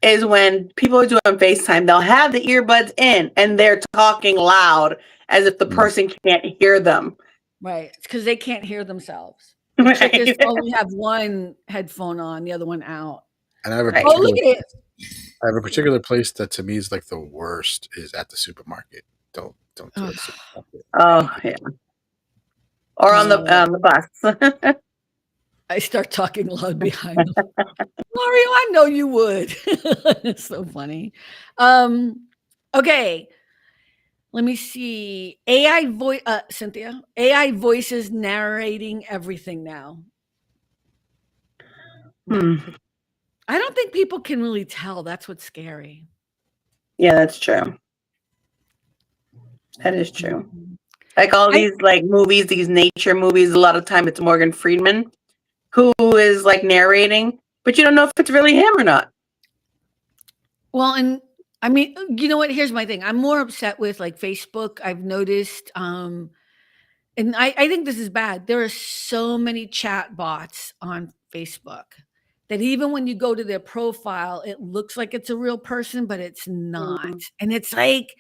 Speaker 1: Is when people are doing FaceTime, they'll have the earbuds in and they're talking loud as if the person can't hear them.
Speaker 2: Right. It's because they can't hear themselves.
Speaker 1: Right.
Speaker 2: They only have one headphone on, the other one out.
Speaker 3: And I have a
Speaker 1: Right.
Speaker 2: Oh, look at it.
Speaker 3: I have a particular place that to me is like the worst is at the supermarket. Don't do it at the supermarket.
Speaker 1: Oh yeah. Or on the bus.
Speaker 2: I start talking loud behind them. Mario, I know you would. It's so funny. Okay. Let me see. AI voice, Cynthia. AI voices narrating everything now. I don't think people can really tell. That's what's scary.
Speaker 1: Yeah, that's true. That is true. Like all these like movies, these nature movies, a lot of time it's Morgan Freeman who is like narrating, but you don't know if it's really him or not.
Speaker 2: Well, and I mean, you know what? Here's my thing. I'm more upset with like Facebook. I've noticed, and I think this is bad. There are so many chat bots on Facebook that even when you go to their profile, it looks like it's a real person, but it's not. And it's like,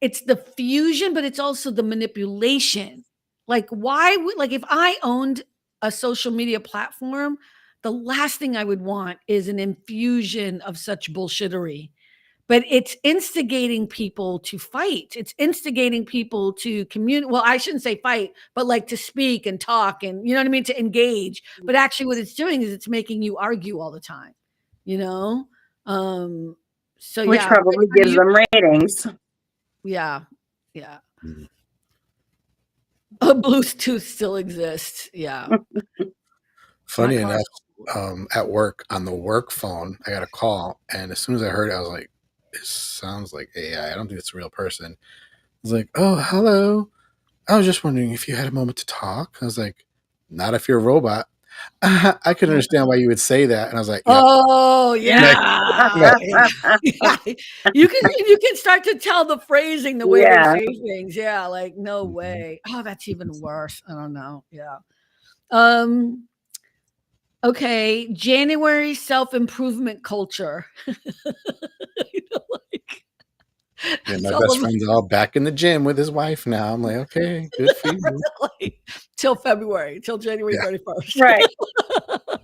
Speaker 2: it's the fusion, but it's also the manipulation. Like, why would, like, if I owned a social media platform, the last thing I would want is an infusion of such bullshittery. But it's instigating people to fight. It's instigating people to communicate. Well, I shouldn't say fight, but like to speak and talk and, you know what I mean, to engage. But actually what it's doing is it's making you argue all the time, you know? So
Speaker 1: Which
Speaker 2: yeah.
Speaker 1: probably gives them ratings.
Speaker 2: Yeah. Yeah. Bluetooth still exists. Yeah.
Speaker 3: Funny enough, at work on the work phone, I got a call, and as soon as I heard it, I was like, "It sounds like AI. I don't think it's a real person." I was like, "Oh, hello. I was just wondering if you had a moment to talk." I was like, "Not if you're a robot." I could understand why you would say that, and I was like, "Yep."
Speaker 2: Oh yeah.
Speaker 3: Like,
Speaker 2: You can start to tell the phrasing, the way
Speaker 1: Yeah.
Speaker 2: they say things. Yeah, like no way. Oh, that's even worse. I don't know. Yeah. Okay, January self-improvement culture. You know, like,
Speaker 3: yeah, my
Speaker 2: tell
Speaker 3: best
Speaker 2: them,
Speaker 3: friend's all back in the gym with his wife now. I'm like, okay, good for you.
Speaker 2: like, till February, till January
Speaker 3: Yeah.
Speaker 2: 31st.
Speaker 1: Right.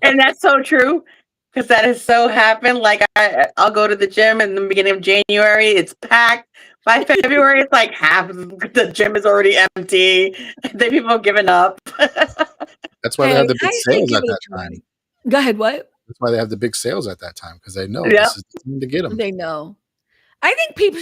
Speaker 1: And that's so true because that has so happened. Like I'll go to the gym in the beginning of January, it's packed. By February, it's like half of the gym is already empty. Then people have given up.
Speaker 3: That's why they
Speaker 2: Hey,
Speaker 3: have the big
Speaker 2: I say
Speaker 3: sales
Speaker 2: give
Speaker 3: at
Speaker 2: it a
Speaker 3: that
Speaker 2: try.
Speaker 3: time.
Speaker 2: Go ahead, what?
Speaker 3: That's why they have the big sales at that time because they know
Speaker 1: Yeah.
Speaker 3: this is the time to get them.
Speaker 2: They know. I think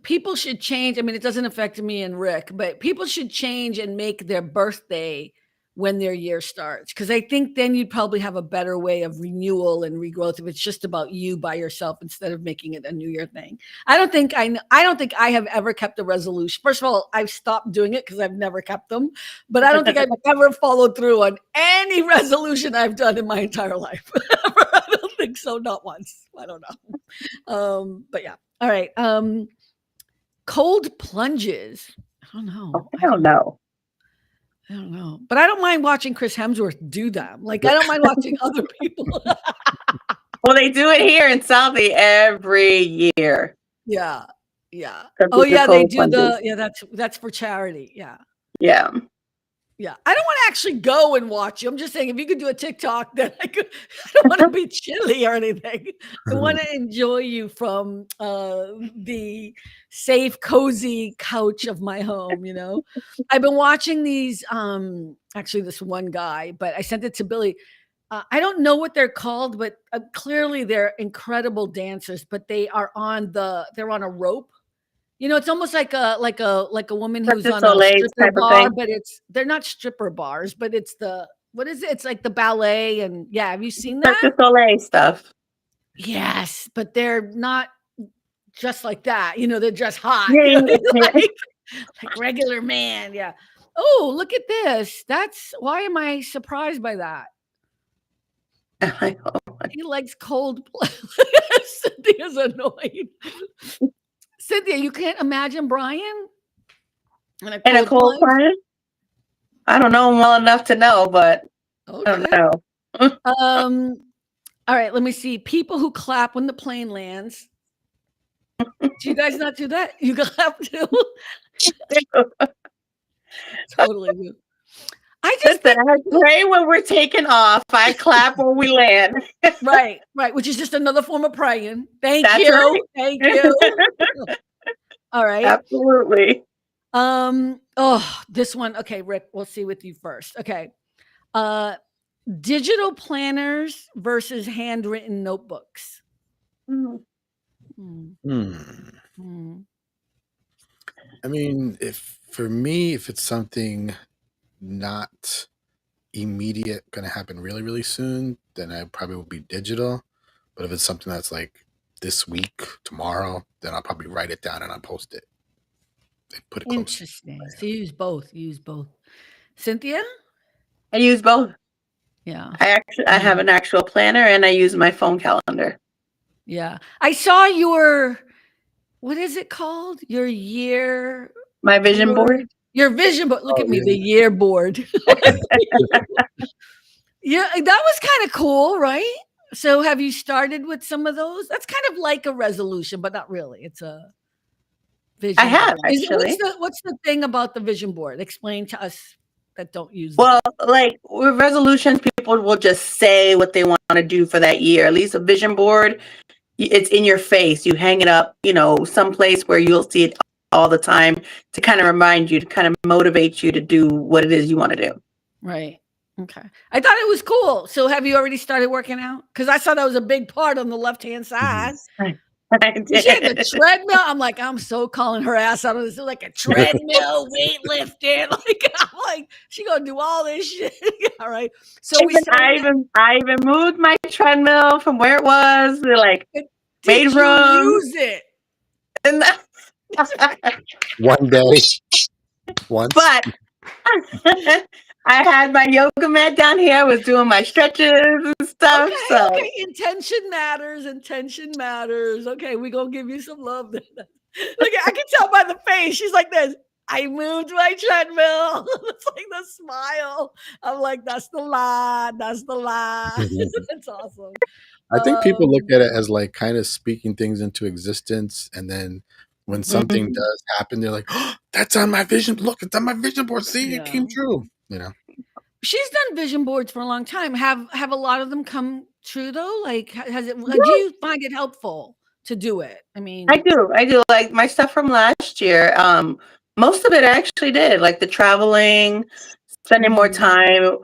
Speaker 2: people should change. I mean, it doesn't affect me and Rick, but people should change and make their birthday when their year starts. Because I think then you'd probably have a better way of renewal and regrowth if it's just about you by yourself instead of making it a New Year thing. I don't think I have ever kept a resolution. First of all, I've stopped doing it because I've never kept them. But I don't think I've ever followed through on any resolution I've done in my entire life. I don't think so. Not once. I don't know. But yeah. All right. Cold plunges. I don't know.
Speaker 1: I don't know.
Speaker 2: I don't know. But I don't mind watching Chris Hemsworth do them. Like I don't mind watching other people.
Speaker 1: Well, they do it here in Southie every year.
Speaker 2: Yeah. Yeah.
Speaker 1: Because
Speaker 2: Oh
Speaker 1: it's the
Speaker 2: yeah, they
Speaker 1: cold
Speaker 2: do
Speaker 1: plunges.
Speaker 2: that's for charity. Yeah.
Speaker 1: Yeah.
Speaker 2: Yeah. I don't want to actually go and watch you. I'm just saying if you could do a TikTok, then I don't want to be chilly or anything. I want to enjoy you from the safe, cozy couch of my home, you know. I've been watching these actually this one guy, but I sent it to Billy. I don't know what they're called, but clearly they're incredible dancers, but they're on a rope. You know, it's almost like a woman who's on a
Speaker 1: Soleil
Speaker 2: stripper
Speaker 1: type of
Speaker 2: bar,
Speaker 1: thing.
Speaker 2: but they're not stripper bars, but it's what is it? It's like the ballet and yeah, have you seen
Speaker 1: Cirque
Speaker 2: that?
Speaker 1: du Soleil stuff.
Speaker 2: Yes, but they're not just like that. You know, they're just hot.
Speaker 1: Yeah,
Speaker 2: You know,
Speaker 1: yeah.
Speaker 2: like regular man. Yeah. Oh, look at this. Why am I surprised by that? He likes cold play. Cynthia's annoyed. Cynthia, you can't imagine Brian in
Speaker 1: a cold plunge? I don't know him well enough to know, but
Speaker 2: okay.
Speaker 1: I don't know.
Speaker 2: All right, let me see. People who clap when the plane lands. Do you guys not do that? You clap too? Totally do.
Speaker 1: Listen, I pray when we're taking off. I clap when we land.
Speaker 2: Right, which is just another form of praying. Thank
Speaker 1: That's
Speaker 2: you.
Speaker 1: right.
Speaker 2: Thank you. All right.
Speaker 1: Absolutely.
Speaker 2: This one. Okay, Rick, we'll see with you first. Okay. Digital planners versus handwritten notebooks.
Speaker 3: I mean, if it's something not immediate, going to happen really, really soon, then I probably will be digital. But if it's something that's like this week, tomorrow, then I'll probably write it down and I'll post it. Put it close.
Speaker 2: Interesting. So you use both. Cynthia?
Speaker 1: I use both.
Speaker 2: Yeah.
Speaker 1: I have an actual planner and I use my phone calendar.
Speaker 2: Yeah. I saw your, what is it called? Your year.
Speaker 1: My vision board.
Speaker 2: Your vision board. Look at me, the year board. Yeah, that was kind of cool, right? So have you started with some of those? That's kind of like a resolution, but not really. It's a vision.
Speaker 1: I have,
Speaker 2: board.
Speaker 1: actually.
Speaker 2: What's the thing about the vision board? Explain to us that don't use
Speaker 1: Well, like with resolutions, people will just say what they want to do for that year. At least a vision board, it's in your face. You hang it up, someplace where you'll see it all the time to kind of remind you, to kind of motivate you to do what it is you want to do.
Speaker 2: Right. Okay. I thought it was cool. So have you already started working out? Because I saw that was a big part on the left-hand side.
Speaker 1: I did.
Speaker 2: She had the treadmill. I'm like, I'm so calling her ass out of this. Like a treadmill, weightlifting. I'm like, she gonna do all this shit. All right. So
Speaker 1: I even moved my treadmill from where it was. They're like, made room.
Speaker 2: Use it.
Speaker 1: And
Speaker 3: one day. Once.
Speaker 1: But I had my yoga mat down here. I was doing my stretches and stuff.
Speaker 2: Okay. Intention matters. Okay, we gonna give you some love. Look, I can tell by the face. She's like this. I moved my treadmill. It's like the smile. I'm like, that's the lie. That's awesome.
Speaker 3: I think people look at it as like kind of speaking things into existence, and then when something does happen, they're like, "Oh, that's on my vision. Look, it's on my vision board. See, it came true."
Speaker 2: She's done vision boards for a long time. Have a lot of them come true though? Like, has it? Do you find it helpful to do it? I mean,
Speaker 1: I do. Like my stuff from last year. Most of it I actually did, like the traveling, spending more time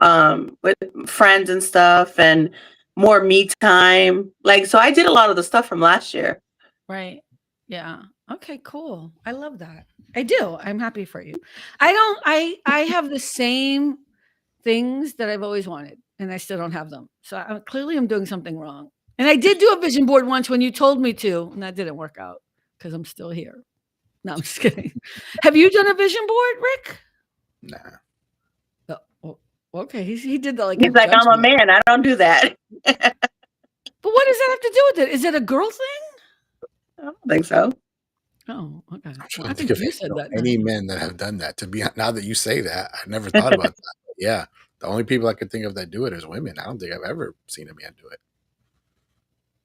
Speaker 1: with friends and stuff, and more me time. Like, so I did a lot of the stuff from last year.
Speaker 2: Right. Yeah. Okay, cool. I love that. I do. I'm happy for you. I have the same things that I've always wanted, and I still don't have them. So clearly I'm doing something wrong. And I did do a vision board once when you told me to, and that didn't work out because I'm still here. No, I'm just kidding. Have you done a vision board, Rick?
Speaker 3: Nah.
Speaker 2: Okay. He did that like
Speaker 1: he's like, I'm a man. I don't do that.
Speaker 2: But what does that have to do with it? Is it a girl thing?
Speaker 1: I don't think so.
Speaker 2: Oh, okay.
Speaker 3: I think you said that. Any men that have done that. Now that you say that, I never thought about that. Yeah, the only people I could think of that do it is women. I don't think I've ever seen a man do it.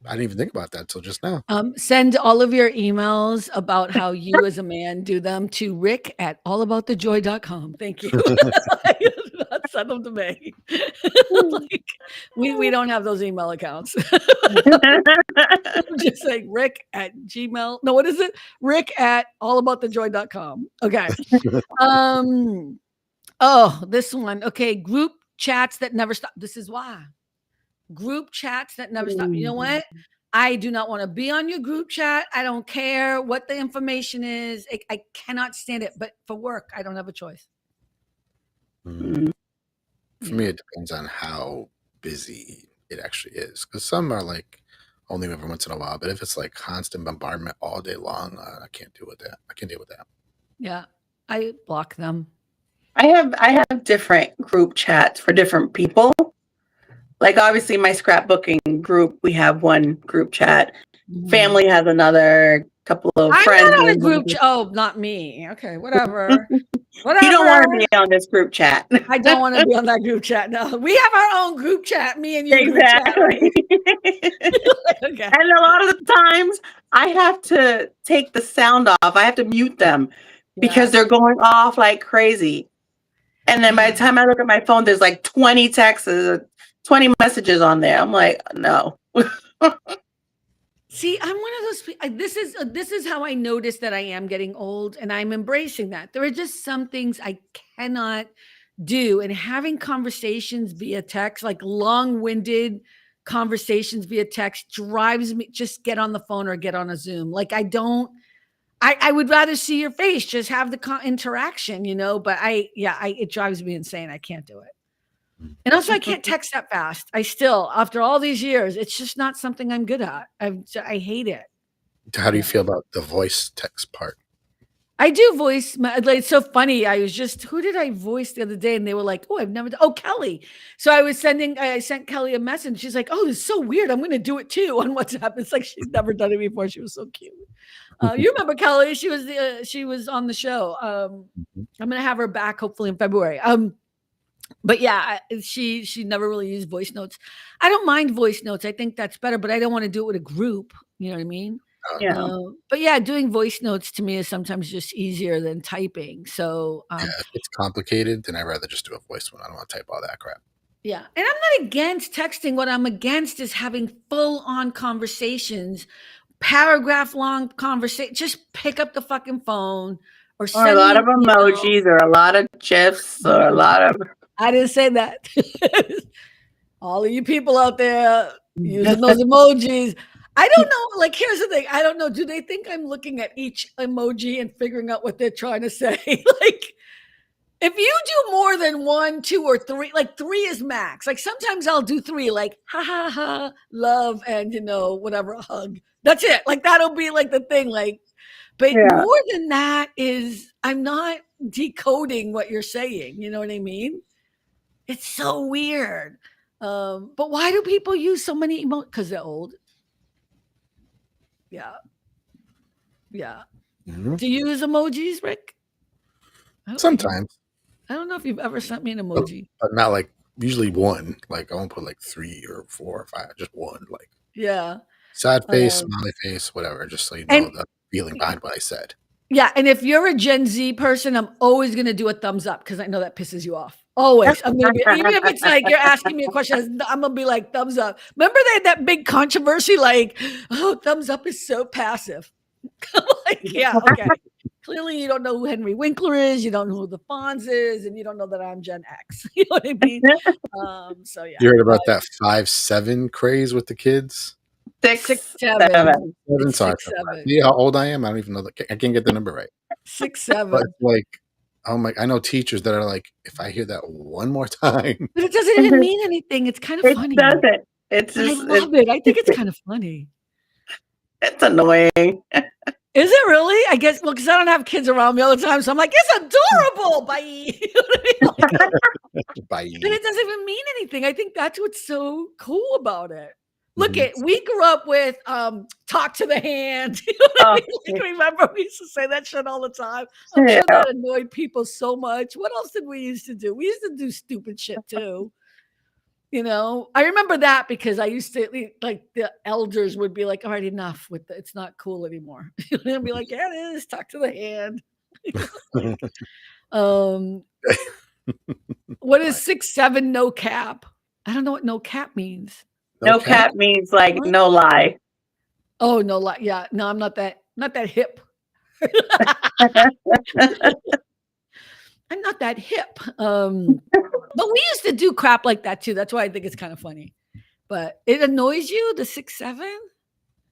Speaker 3: I didn't even think about that till just now.
Speaker 2: Send all of your emails about how you as a man do them to rick@allaboutthejoy.com. Thank you. Send them to me. Like, we don't have those email accounts. I'm just saying rick@gmail. No, what is it? rick@allaboutthejoy.com. Okay. This one. Okay. Group chats that never stop. This is why. Group chats that never stop. You know what? I do not want to be on your group chat. I don't care what the information is. I cannot stand it. But for work, I don't have a choice.
Speaker 3: For me, it depends on how busy it actually is. Because some are like only every once in a while. But if it's like constant bombardment all day long, I can't deal with that.
Speaker 2: Yeah, I block them.
Speaker 1: I have different group chats for different people. Like obviously my scrapbooking group, we have one group chat. Family has another, couple of friends.
Speaker 2: I'm not on a group chat. Oh, not me. Okay, whatever.
Speaker 1: You don't want to be on this group chat.
Speaker 2: I don't want to be on that group chat. No, we have our own group chat. Me and you.
Speaker 1: Exactly.
Speaker 2: Okay.
Speaker 1: And a lot of the times I have to take the sound off. I have to mute them because they're going off like crazy. And then by the time I look at my phone, there's like 20 texts, 20 messages on there. I'm like, no.
Speaker 2: See, I'm one of those this is how I notice that I am getting old, and I'm embracing that. There are just some things I cannot do, and having conversations via text, like long-winded conversations via text, drives me. Just get on the phone or get on a Zoom. Like I would rather see your face, just have the interaction, but it drives me insane. I can't do it. And also I can't text that fast. I still, after all these years, it's just not something I'm good at. I hate it.
Speaker 3: How do you feel about the voice text part?
Speaker 2: I do voice. It's so funny. Who did I voice the other day? And they were like, "Oh, I've never done." Oh, Kelly. So I sent Kelly a message. She's like, "Oh, this is so weird. I'm going to do it too on WhatsApp." It's like she's never done it before. She was so cute. You remember Kelly? She was on the show. I'm going to have her back hopefully in February. But yeah, she never really used voice notes. I don't mind voice notes. I think that's better, but I don't want to do it with a group. You know what I mean?
Speaker 1: Yeah.
Speaker 2: But yeah, doing voice notes to me is sometimes just easier than typing. So
Speaker 3: if it's complicated, then I'd rather just do a voice one. I don't want to type all that crap.
Speaker 2: Yeah. And I'm not against texting. What I'm against is having full-on conversations, paragraph-long conversation. Just pick up the fucking phone or send
Speaker 1: a lot of
Speaker 2: me an
Speaker 1: emojis or a lot of GIFs or a lot of...
Speaker 2: I didn't say that. All of you people out there using those emojis. I don't know. Like, here's the thing. I don't know. Do they think I'm looking at each emoji and figuring out what they're trying to say? Like, if you do more than 1, 2, or 3, like 3 is max. Like sometimes I'll do 3, like ha ha ha, love, and whatever, a hug. That's it. Like that'll be like the thing. Like, but more than that is I'm not decoding what you're saying. You know what I mean? It's so weird. But why do people use so many emojis? Because they're old. Yeah. Yeah.
Speaker 3: Mm-hmm.
Speaker 2: Do you use emojis, Rick?
Speaker 3: Sometimes.
Speaker 2: I don't know if you've ever sent me an emoji.
Speaker 3: But not like usually one. Like I won't put like 3 or 4 or 5, just one. Like sad face, smiley face, whatever. Just so you know the feeling behind what I said.
Speaker 2: Yeah, and if you're a Gen Z person, I'm always gonna do a thumbs up because I know that pisses you off. Always. I'm gonna even if it's like you're asking me a question, I'm gonna be like thumbs up. Remember they had that big controversy, like, oh, thumbs up is so passive. Like, yeah, okay. Clearly, you don't know who Henry Winkler is, you don't know who the Fonz is, and you don't know that I'm Gen X. You know what I mean? So yeah.
Speaker 3: You heard about that 5'7" craze with the kids?
Speaker 1: 6, 7.
Speaker 3: Sorry. See how old I am? I don't even know. I can't get the number right.
Speaker 2: 6, 7.
Speaker 3: But like, I know teachers that are like, if I hear that one more time.
Speaker 2: But it doesn't even mean anything. It's kind of funny.
Speaker 1: It doesn't. It's just,
Speaker 2: I love it. I think it's kind of funny.
Speaker 1: It's annoying.
Speaker 2: Is it really? I guess, well, because I don't have kids around me all the time. So I'm like, it's adorable. Bye. You know what I mean?
Speaker 3: Bye.
Speaker 2: But it doesn't even mean anything. I think that's what's so cool about it. Look we grew up with talk to the hand. You know what I mean? Like, remember we used to say that shit all the time. I'm sure that annoyed people so much. What else did we used to do? We used to do stupid shit too. I remember that because I used to, like, the elders would be like, all right, enough with it's not cool anymore. And be like, yeah, it is, talk to the hand. What is 6, 7 no cap? I don't know what no cap means.
Speaker 1: No cap means like what? No lie.
Speaker 2: Oh, no lie. Yeah, no, I'm not that hip. I'm not that hip. But we used to do crap like that too. That's why I think it's kind of funny. But it annoys you, the 6, 7?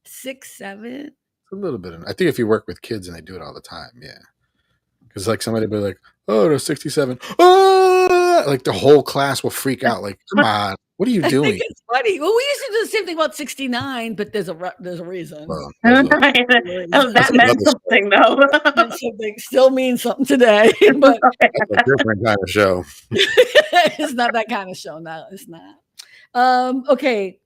Speaker 2: 6, 7?
Speaker 3: A little bit. I think if you work with kids and they do it all the time, yeah. Because like somebody will be like, oh, there's 67. Oh! Like the whole class will freak out. Like, come on. What are you doing?
Speaker 2: I think it's funny. Well, we used to do the same thing about 69, but there's a reason.
Speaker 3: Well,
Speaker 1: that meant something, though.
Speaker 2: Something still means something today, but
Speaker 3: that's a different kind of show.
Speaker 2: It's not that kind of show. No, it's not. Okay.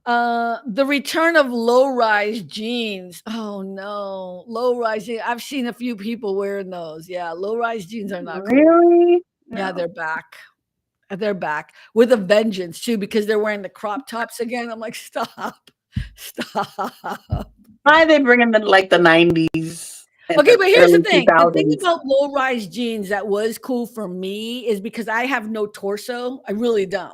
Speaker 2: The return of low-rise jeans. Oh no, low-rise jeans. I've seen a few people wearing those. Yeah, low-rise jeans are not cool.
Speaker 1: Really?
Speaker 2: Yeah, they're back. They're back with a vengeance too, because they're wearing the crop tops again. I'm like, stop.
Speaker 1: Why are they bringing the 90s
Speaker 2: Okay, but here's the thing. The thing
Speaker 1: 2000s.
Speaker 2: about low-rise jeans that was cool for me is because I have no torso. I really don't.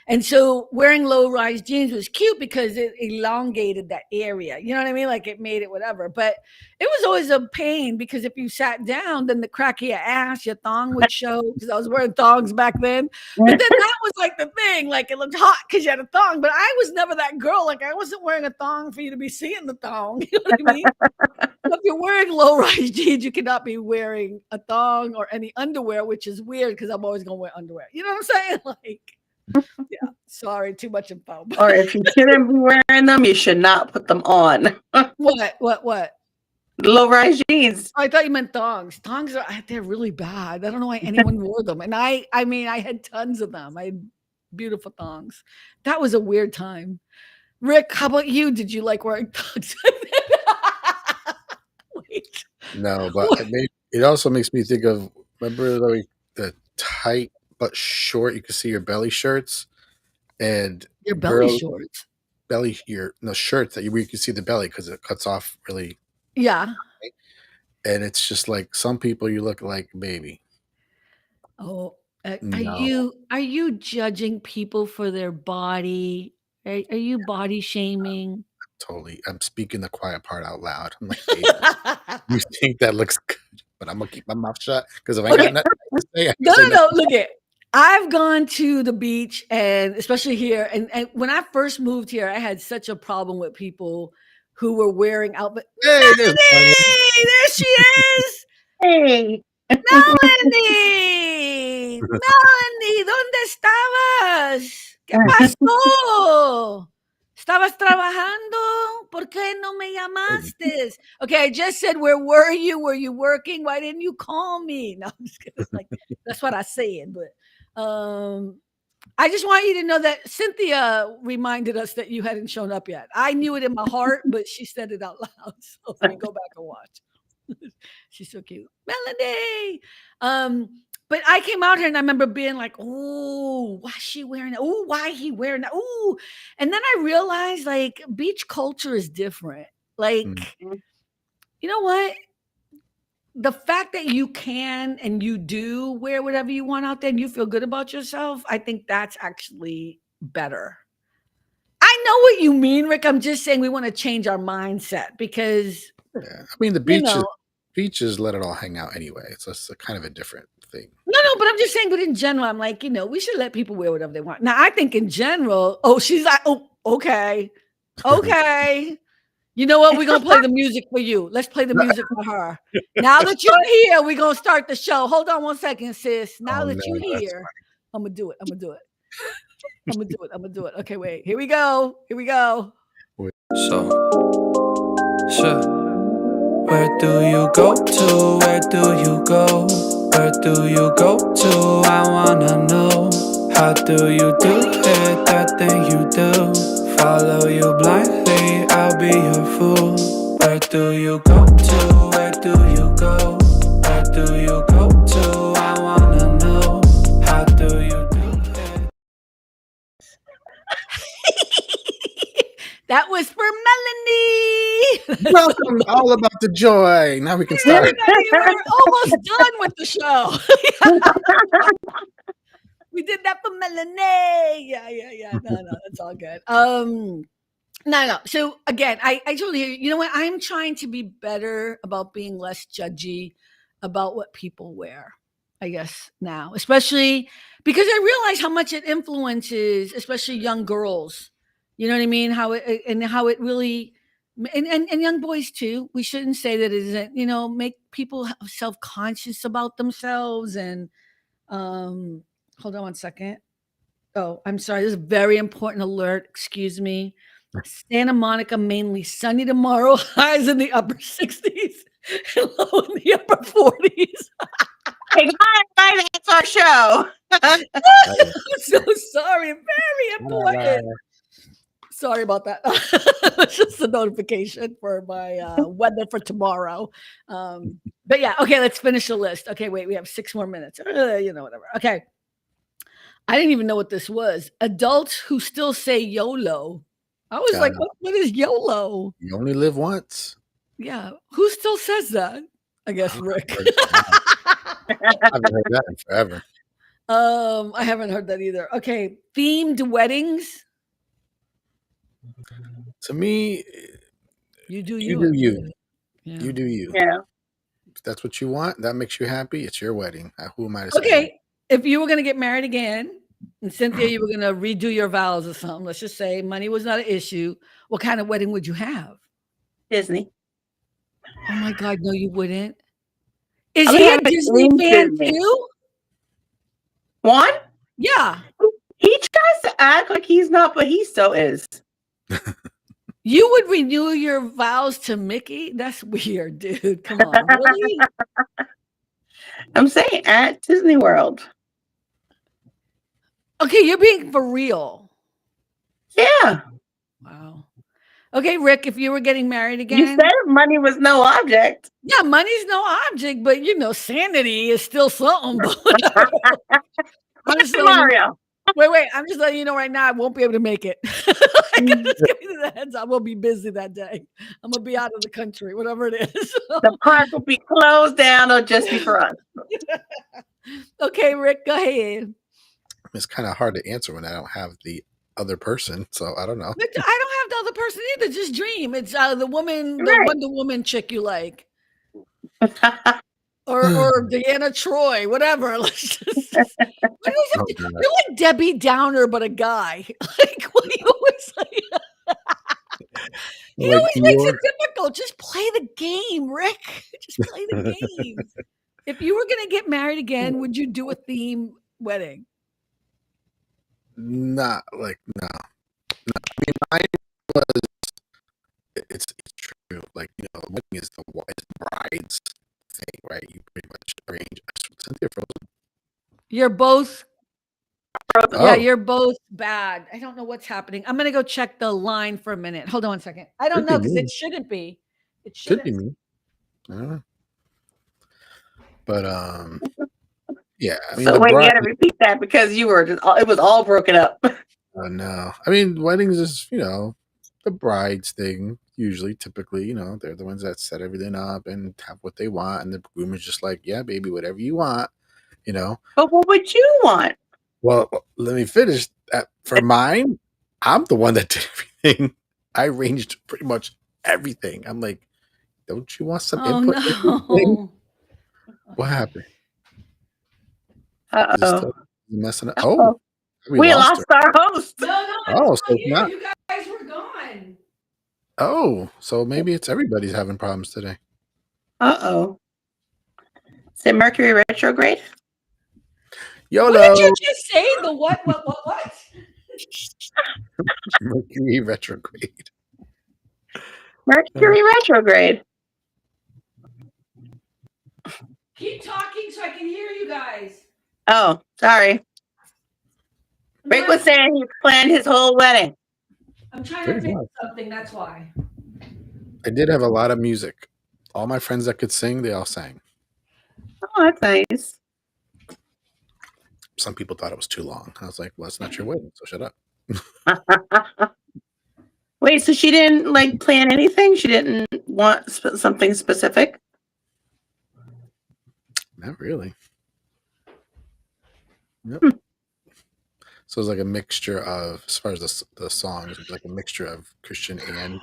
Speaker 2: And so wearing low-rise jeans was cute because it elongated that area. You know what I mean? Like it made it whatever. But it was always a pain because if you sat down, then the crack of your ass, your thong would show because I was wearing thongs back then. But then that was like the thing. Like it looked hot because you had a thong. But I was never that girl. Like I wasn't wearing a thong for you to be seeing the thong. You know what I mean? So if you're wearing low-rise jeans, you cannot be wearing a thong or any underwear, which is weird because I'm always going to wear underwear. You know what I'm saying? Like, yeah, sorry, too much info.
Speaker 1: Or if you shouldn't be wearing them, you should not put them on.
Speaker 2: What?
Speaker 1: Low-rise jeans.
Speaker 2: Oh, I thought you meant thongs. Thongs they're really bad. I don't know why anyone wore them. And I mean, I had tons of them. I had beautiful thongs. That was a weird time. Rick, how about you? Did you like wearing thongs? Wait.
Speaker 3: No, but it also makes me think of, remember the tight but short, you can see your belly shirts, and
Speaker 2: Your belly shorts.
Speaker 3: Shirts that you can see the belly because it cuts off really.
Speaker 2: Yeah.
Speaker 3: And it's just like some people you look like a baby.
Speaker 2: Oh,
Speaker 3: No.
Speaker 2: are you judging people for their body? Are you body shaming?
Speaker 3: Totally. I'm speaking the quiet part out loud. I'm like, baby, you think that looks good, but I'm gonna keep my mouth shut because if I ain't got nothing to say, I can say
Speaker 2: No.
Speaker 3: nothing.
Speaker 2: Look at. I've gone to the beach and especially here, and when I first moved here, I had such a problem with people who were wearing outfits.
Speaker 3: Hey, there's Melanie.
Speaker 2: There she is.
Speaker 1: Hey.
Speaker 2: Melanie, ¿dónde estabas? ¿Qué pasó? ¿Estabas trabajando? ¿Por qué no me llamaste? Okay, I just said, where were you? Were you working? Why didn't you call me? No, I'm just kidding. Like, that's what I said. But I just want you to know that Cynthia reminded us that you hadn't shown up yet. I knew it in my heart, but she said it out loud. So let me go back and watch. She's so cute. Melody. But I came out here and I remember being like, oh, why is she wearing that? Oh, why he wearing that? Oh, and then I realized like beach culture is different. Like, you know what? The fact that you can and you do wear whatever you want out there and you feel good about yourself, I think that's actually better. I know what you mean, Rick. I'm just saying we want to change our mindset because
Speaker 3: I mean the beaches let it all hang out anyway. It's just a kind of a different thing.
Speaker 2: No, but I'm just saying, but in general, I'm like, we should let people wear whatever they want. Now, I think in general, she's like, okay. You know what? We're going to play the music for you. Let's play the music for her. Now that you're here, we're going to start the show. Hold on one second, sis. Now that you're here, I'm going to do it. I'm going to do it. Okay, wait. Here we go.
Speaker 4: So, sure. Where do you go to? Where do you go? Where do you go to? I wanna know. How do you do it? That thing you do. Follow you blindly, I'll be your fool. Where do you go to? Where do you go? Where do you go to? I wanna know. How do you do it?
Speaker 2: That was for Melanie.
Speaker 3: Welcome, all about the joy. Now we can start.
Speaker 2: We're almost done with the show. We did that for Melanie. Yeah. No, that's all good. No. So again, I totally hear you. You know what? I'm trying to be better about being less judgy about what people wear, I guess now, especially because I realize how much it influences, especially young girls. You know what I mean? How it really, and young boys too. We shouldn't say that it isn't, make people self-conscious about themselves. And hold on one second. Oh, I'm sorry. This is a very important alert. Excuse me. Santa Monica, mainly sunny tomorrow. Highs in the upper 60s and low in the upper 40s.
Speaker 1: Hey, bye, that's our show.
Speaker 2: I'm so sorry. Very important. Sorry about that. It's just a notification for my weather for tomorrow. But yeah, okay, let's finish the list. Okay, wait, we have 6 more minutes. Whatever. Okay. I didn't even know what this was. Adults who still say YOLO. I was like, what is YOLO?
Speaker 3: You only live once.
Speaker 2: Yeah. Who still says that? I guess Rick.
Speaker 3: I haven't heard that in forever.
Speaker 2: I haven't heard that either. Okay, themed weddings.
Speaker 3: To me,
Speaker 2: You do
Speaker 3: you
Speaker 2: you.
Speaker 3: do you.
Speaker 2: Yeah.
Speaker 3: You do you.
Speaker 1: Yeah.
Speaker 3: If that's what you want, that makes you happy, it's your wedding. Who am I to say?
Speaker 2: Okay, if you were going to get married again, and Cynthia, you were going to redo your vows or something, let's just say money was not an issue, what kind of wedding would you have?
Speaker 1: Disney.
Speaker 2: Oh my God, no, you wouldn't. Is
Speaker 1: I
Speaker 2: he
Speaker 1: have
Speaker 2: a
Speaker 1: a
Speaker 2: Disney
Speaker 1: dream
Speaker 2: fan
Speaker 1: Disney.
Speaker 2: too?
Speaker 1: Juan?
Speaker 2: Yeah.
Speaker 1: He tries to act like he's not, but he still is.
Speaker 2: You would renew your vows to Mickey? That's weird, dude. Come on. Really?
Speaker 1: I'm saying at Disney World.
Speaker 2: Okay, you're being for real.
Speaker 1: Yeah.
Speaker 2: Wow. Okay, Rick, if you were getting married again.
Speaker 1: You said money was no object.
Speaker 2: Yeah, money's no object, but sanity is still something. I'm just letting
Speaker 1: Mario.
Speaker 2: wait. I'm just letting you know right now I won't be able to make it. Just give me the heads up. I will be busy that day. I'm gonna be out of the country, whatever it is.
Speaker 1: The park will be closed down or just be for us.
Speaker 2: Okay, Rick, go ahead.
Speaker 3: It's kind of hard to answer when I don't have the other person, so I don't know.
Speaker 2: But I don't have the other person either. Just dream. It's the woman, the
Speaker 1: Right.
Speaker 2: Wonder Woman chick you like, or Deanna Troy, whatever. Let's just. You're like Debbie Downer, but a guy. Like what do you always say? He always makes it difficult. Just play the game, Rick. Just play the game. If you were gonna get married again, would you do a theme wedding?
Speaker 3: Not like no. I mean, mine was. It's true. Like wedding is the bride's thing, right? You pretty much arrange. Cynthia frozen.
Speaker 2: You're both.
Speaker 3: Oh.
Speaker 2: Yeah, you're both bad. I don't know what's happening. I'm gonna go check the line for a minute. Hold on 1 second. I don't know because it shouldn't be. It
Speaker 3: Could be me. I don't know. But yeah. I mean,
Speaker 1: so wait, you got to repeat that because you were just. It was all broken up.
Speaker 3: No, I mean weddings is the bride's thing. Usually, typically, they're the ones that set everything up and have what they want, and the groom is just like, yeah, baby, whatever you want.
Speaker 1: But what would you want?
Speaker 3: Well, let me finish. For mine, I'm the one that did everything. I arranged pretty much everything. I'm like, don't you want some input?
Speaker 2: No.
Speaker 3: What happened?
Speaker 1: Uh-oh.
Speaker 3: Messing up.
Speaker 1: Uh-oh.
Speaker 3: Oh,
Speaker 1: we lost our host.
Speaker 2: No,
Speaker 3: oh, so it's not.
Speaker 2: You guys were gone.
Speaker 3: Oh, so maybe it's everybody's having problems today.
Speaker 1: Uh-oh. Is it Mercury retrograde?
Speaker 3: YOLO.
Speaker 2: What did you just say? The what?
Speaker 3: Mercury retrograde.
Speaker 1: Mercury retrograde.
Speaker 2: Keep talking so I can hear you guys.
Speaker 1: Oh, sorry. Rick was saying he planned his whole wedding.
Speaker 2: I'm trying to fix something, that's why.
Speaker 3: I did have a lot of music. All my friends that could sing, they all sang.
Speaker 1: Oh, that's nice.
Speaker 3: Some people thought it was too long. I was like, well, it's not your wedding, so shut up.
Speaker 1: Wait, so she didn't plan anything? She didn't want something specific?
Speaker 3: Not really. Yep. So it's like a mixture of, as far as the songs, it's like a mixture of Christian and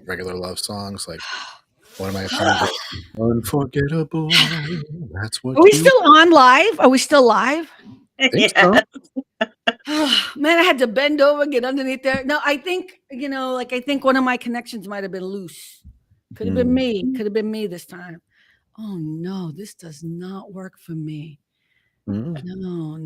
Speaker 3: regular love songs. Like one of my friends, unforgettable. That's what.
Speaker 2: Are we still on live? Are we still live?
Speaker 3: I think so.
Speaker 2: Man, I had to bend over and get underneath there. No, I think, I think one of my connections might have been loose. Could have been me. Could have been me this time. Oh no, this does not work for me. No.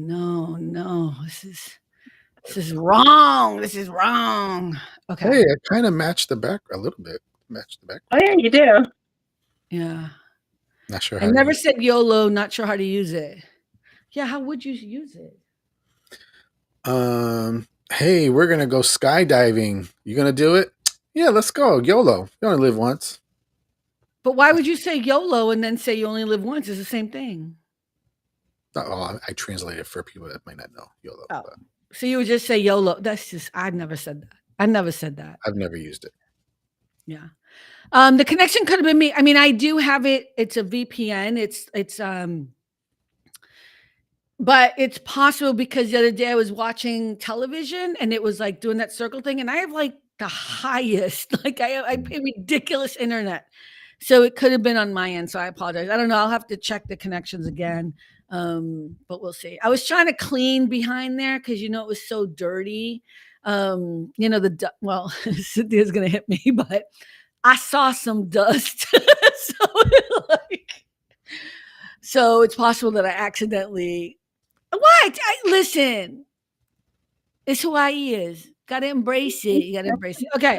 Speaker 2: This is wrong. This is wrong. Okay.
Speaker 3: Hey, I kind of matched the back a little bit. Matched the back.
Speaker 1: Oh yeah, you do.
Speaker 2: Yeah.
Speaker 3: Not sure how
Speaker 2: I never said YOLO, not sure how to use it. Yeah, how would you use it?
Speaker 3: Hey, we're gonna go skydiving. You gonna do it? Yeah, let's go. YOLO. You only live once.
Speaker 2: But why would you say YOLO and then say you only live once? It's the same thing.
Speaker 3: Oh, I translated for people that might not know YOLO.
Speaker 2: Oh. So you would just say YOLO. That's just, I've never said that. I never said that.
Speaker 3: I've never used it.
Speaker 2: Yeah. The connection could have been me. I mean, I do have it. It's a VPN. But it's possible because the other day I was watching television and it was like doing that circle thing, and I have like the highest, like I pay ridiculous internet. So it could have been on my end. So I apologize. I don't know. I'll have to check the connections again. But we'll see. I was trying to clean behind there because it was so dirty. Well, Cynthia's gonna hit me, but I saw some dust. So it's possible that I accidentally. What? Listen. It's Hawaii is. Gotta embrace it. You gotta embrace it. Okay.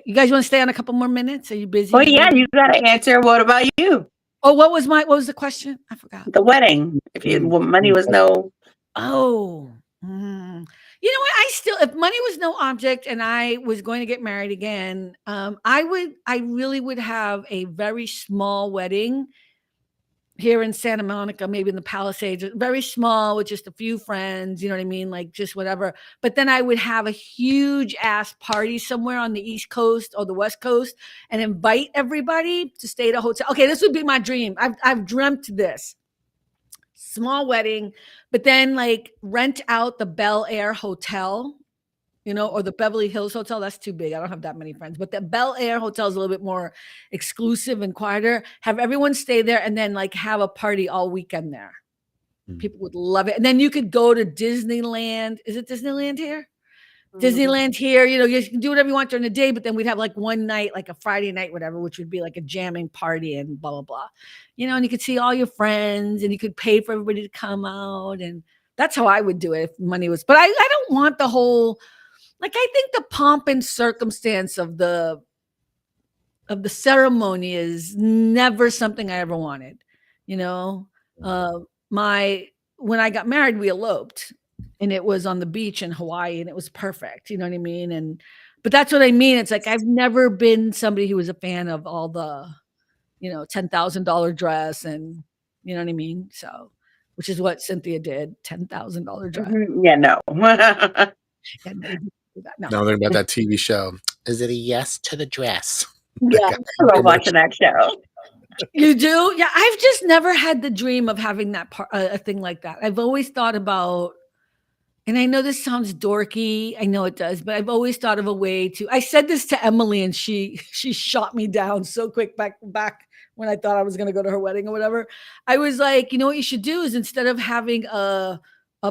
Speaker 2: You guys want to stay on a couple more minutes? Are you busy?
Speaker 1: Well, yeah, you gotta answer. What about you?
Speaker 2: Oh, what was the question? I forgot.
Speaker 1: The wedding. If money was no.
Speaker 2: Oh. You know what? If money was no object and I was going to get married again, I really would have a very small wedding here in Santa Monica, maybe in the Palisades, very small with just a few friends, you know what I mean? Like just whatever. But then I would have a huge ass party somewhere on the East Coast or the West Coast and invite everybody to stay at a hotel. Okay, this would be my dream. I've dreamt this. Small wedding, but then like rent out the Bel Air Hotel, or the Beverly Hills Hotel. That's too big. I don't have that many friends, but the Bel Air Hotel is a little bit more exclusive and quieter. Have everyone stay there and then like have a party all weekend there. People would love it. And then you could go to Disneyland. Is it Disneyland here? Disneyland here, you can do whatever you want during the day, but then we'd have like one night, like a Friday night, whatever, which would be like a jamming party and blah, blah, blah. And you could see all your friends and you could pay for everybody to come out. And that's how I would do it if money was, but I don't want the whole, like, I think the pomp and circumstance of the ceremony is never something I ever wanted. When I got married, we eloped. And it was on the beach in Hawaii and it was perfect. You know what I mean? But that's what I mean. It's like, I've never been somebody who was a fan of all the, $10,000 dress and you know what I mean? So, which is what Cynthia did. $10,000 dress.
Speaker 1: Yeah, no.
Speaker 3: No, they're about that TV show. Is it a yes to the dress?
Speaker 1: Yeah, I love watching that show.
Speaker 2: You do? Yeah, I've just never had the dream of having that a thing like that. I've always thought about, and I know this sounds dorky. I know it does, but I've always thought of a way to. I said this to Emily, and she shot me down so quick back when I thought I was going to go to her wedding or whatever. I was like, what you should do is instead of having a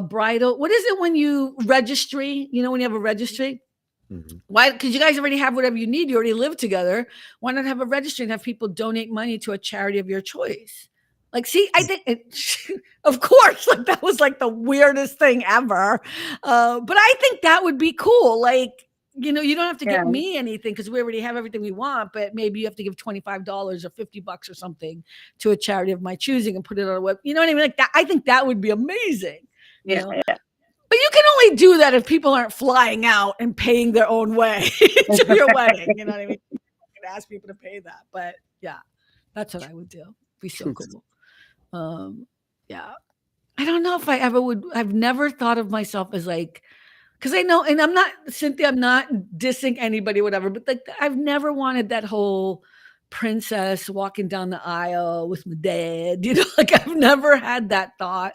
Speaker 2: bridal, what is it when you registry? When you have a registry. Mm-hmm. Why? Because you guys already have whatever you need. You already live together. Why not have a registry and have people donate money to a charity of your choice? Like, see, I think, of course, like that was like the weirdest thing ever. But I think that would be cool. Like, you don't have to give me anything because we already have everything we want, but maybe you have to give $25 or $50 or something to a charity of my choosing and put it on a web. You know what I mean? Like that, I think that would be amazing.
Speaker 1: Yeah.
Speaker 2: But you can only do that if people aren't flying out and paying their own way to your wedding. You know what I mean? You can ask people to pay that. But yeah, that's what I would do. It'd be so cool. Yeah. I don't know if I ever would. I've never thought of myself as like, because I know, and I'm not, Cynthia, I'm not dissing anybody, whatever, but like I've never wanted that whole princess walking down the aisle with my dad. Like I've never had that thought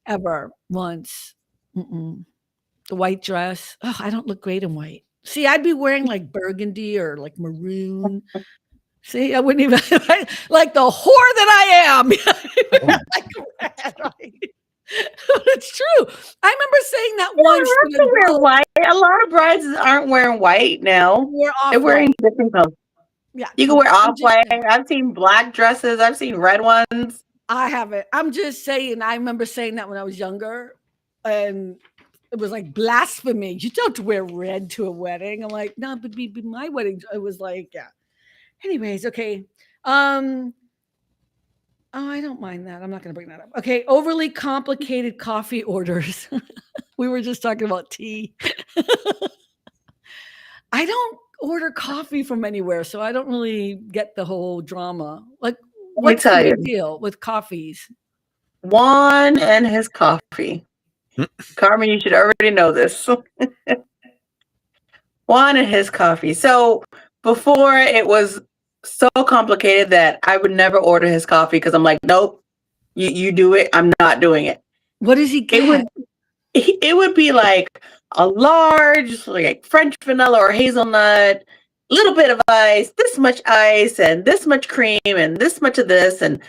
Speaker 2: ever once. The white dress. Oh, I don't look great in white. See, I'd be wearing like burgundy or like maroon. See, I wouldn't even like the whore that I am. Like red, right? But it's true. I remember saying that once.
Speaker 1: You don't have to wear white. A lot of brides aren't wearing white now. They're wearing different colors. Yeah, you can wear off-white. I've seen black dresses. I've seen red ones.
Speaker 2: I haven't. I'm just saying. I remember saying that when I was younger, and it was like blasphemy. You don't wear red to a wedding. I'm like, no, but be my wedding. It was like, yeah. Anyways, okay. Oh, I don't mind that. I'm not going to bring that up. Okay, overly complicated coffee orders. We were just talking about tea. I don't order coffee from anywhere, so I don't really get the whole drama. Like, what's the big deal with coffees?
Speaker 1: Juan and his coffee. Carmen, you should already know this. Juan and his coffee. So before it was so complicated that I would never order his coffee because I'm like, nope, you do it. I'm not doing it.
Speaker 2: What does he get?
Speaker 1: It would be like a large, like French vanilla or hazelnut, little bit of ice, this much ice, and this much cream, and this much of this, and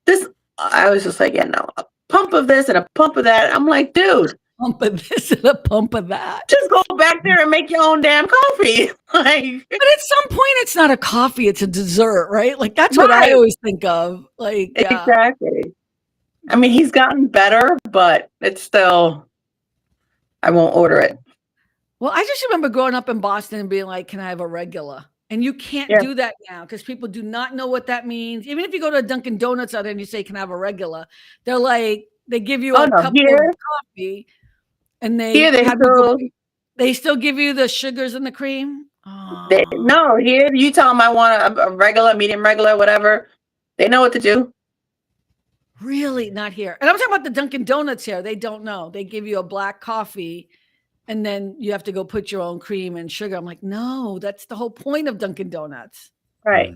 Speaker 1: this. I was just like, yeah, no, a pump of this and a pump of that. I'm like, dude,
Speaker 2: Pump of this and a pump of that.
Speaker 1: just go back there and make your own damn coffee. Like,
Speaker 2: but at some point, it's not a coffee; it's a dessert, right? Like that's what I always think of. Like
Speaker 1: exactly. I mean, he's gotten better, but it's still. I won't order it.
Speaker 2: Well, I just remember growing up in Boston and being like, "Can I have a regular?" And you can't do that now because people do not know what that means. Even if you go to a Dunkin' Donuts out there and you say, "Can I have a regular?" They're like, they give you a cup of coffee, and they still give you the sugars and the cream.
Speaker 1: No, here you tell them I want a regular, medium regular, whatever. They know what to do.
Speaker 2: Really, not here. And I'm talking about the Dunkin' Donuts here. They don't know. They give you a black coffee. And then you have to go put your own cream and sugar. I'm like, no, that's the whole point of Dunkin' Donuts.
Speaker 1: Right.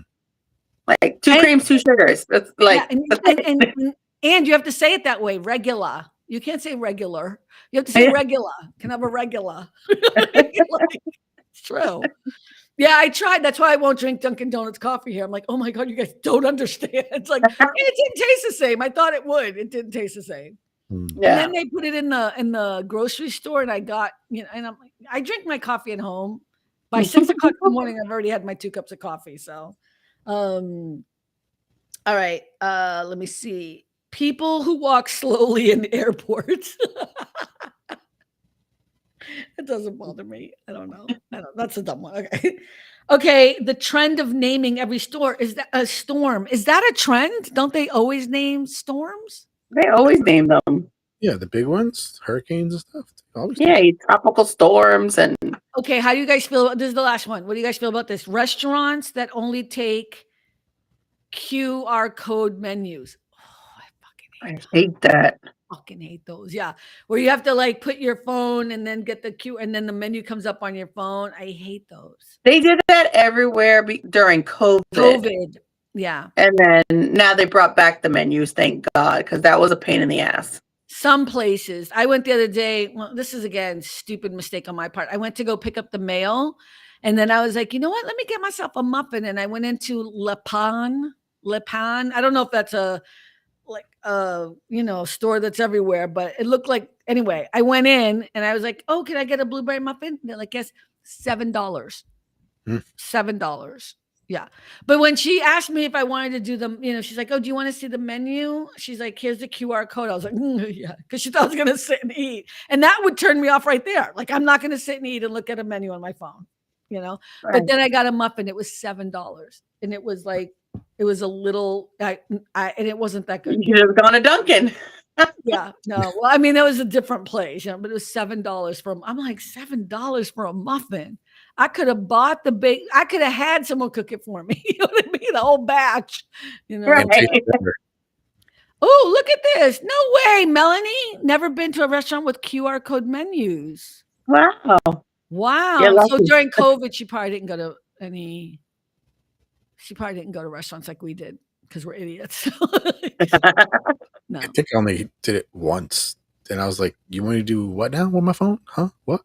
Speaker 1: Like 2 creams, 2 sugars. That's like,
Speaker 2: and you have to say it that way, regular. You can't say regular. You have to say regular. Can I have a regular? It's true. Yeah, I tried. That's why I won't drink Dunkin' Donuts coffee here. I'm like, oh my God, you guys don't understand. It's like, it didn't taste the same. I thought it would. It didn't taste the same. Yeah. And then they put it in the grocery store, and I got, and I'm like, I drink my coffee at home. By 6 o'clock in the morning, I've already had my 2 cups of coffee. So, all right. Let me see. People who walk slowly in airports. It doesn't bother me. I don't know. That's a dumb one. Okay. Okay. The trend of naming every store is that a storm. Is that a trend? Don't they always name storms?
Speaker 1: They always name them.
Speaker 3: Yeah, the big ones, hurricanes and stuff.
Speaker 1: Tropical storms and.
Speaker 2: Okay, how do you guys feel about this? Is the last one. What do you guys feel about this? Restaurants that only take QR code menus. Oh,
Speaker 1: I hate that.
Speaker 2: Fucking hate those. Yeah, where you have to like put your phone and then get the Q, and then the menu comes up on your phone. I hate those.
Speaker 1: They did that everywhere during COVID.
Speaker 2: Yeah.
Speaker 1: And then now they brought back the menus, thank God, because that was a pain in the ass.
Speaker 2: Some places. I went the other day. Well, this is again stupid mistake on my part. I went to go pick up the mail, and then I was like, you know what? Let me get myself a muffin. And I went into Le Pan. I don't know if that's a store that's everywhere, but it looked like anyway. I went in and I was like, oh, can I get a blueberry muffin? And they're like, yes, $7. $7. Yeah. But when she asked me if I wanted to do the, she's like, oh, do you want to see the menu? She's like, here's the QR code. I was like, yeah, because she thought I was going to sit and eat. And that would turn me off right there. Like, I'm not going to sit and eat and look at a menu on my phone, Right. But then I got a muffin. It was $7. And it was like, it was a little, and it wasn't that good.
Speaker 1: You should have gone to Dunkin'.
Speaker 2: Yeah, no. Well, I mean, that was a different place, but it was $7 I'm like, $7 for a muffin. I could have bought I could have had someone cook it for me. You know what I mean? The whole batch,
Speaker 1: Right.
Speaker 2: Oh, look at this. No way, Melanie. Never been to a restaurant with QR code menus.
Speaker 1: Wow.
Speaker 2: Yeah, so during COVID, she probably didn't go to restaurants like we did because we're idiots. No.
Speaker 3: I think I only did it once. And I was like, you want to do what now with my phone? Huh? What?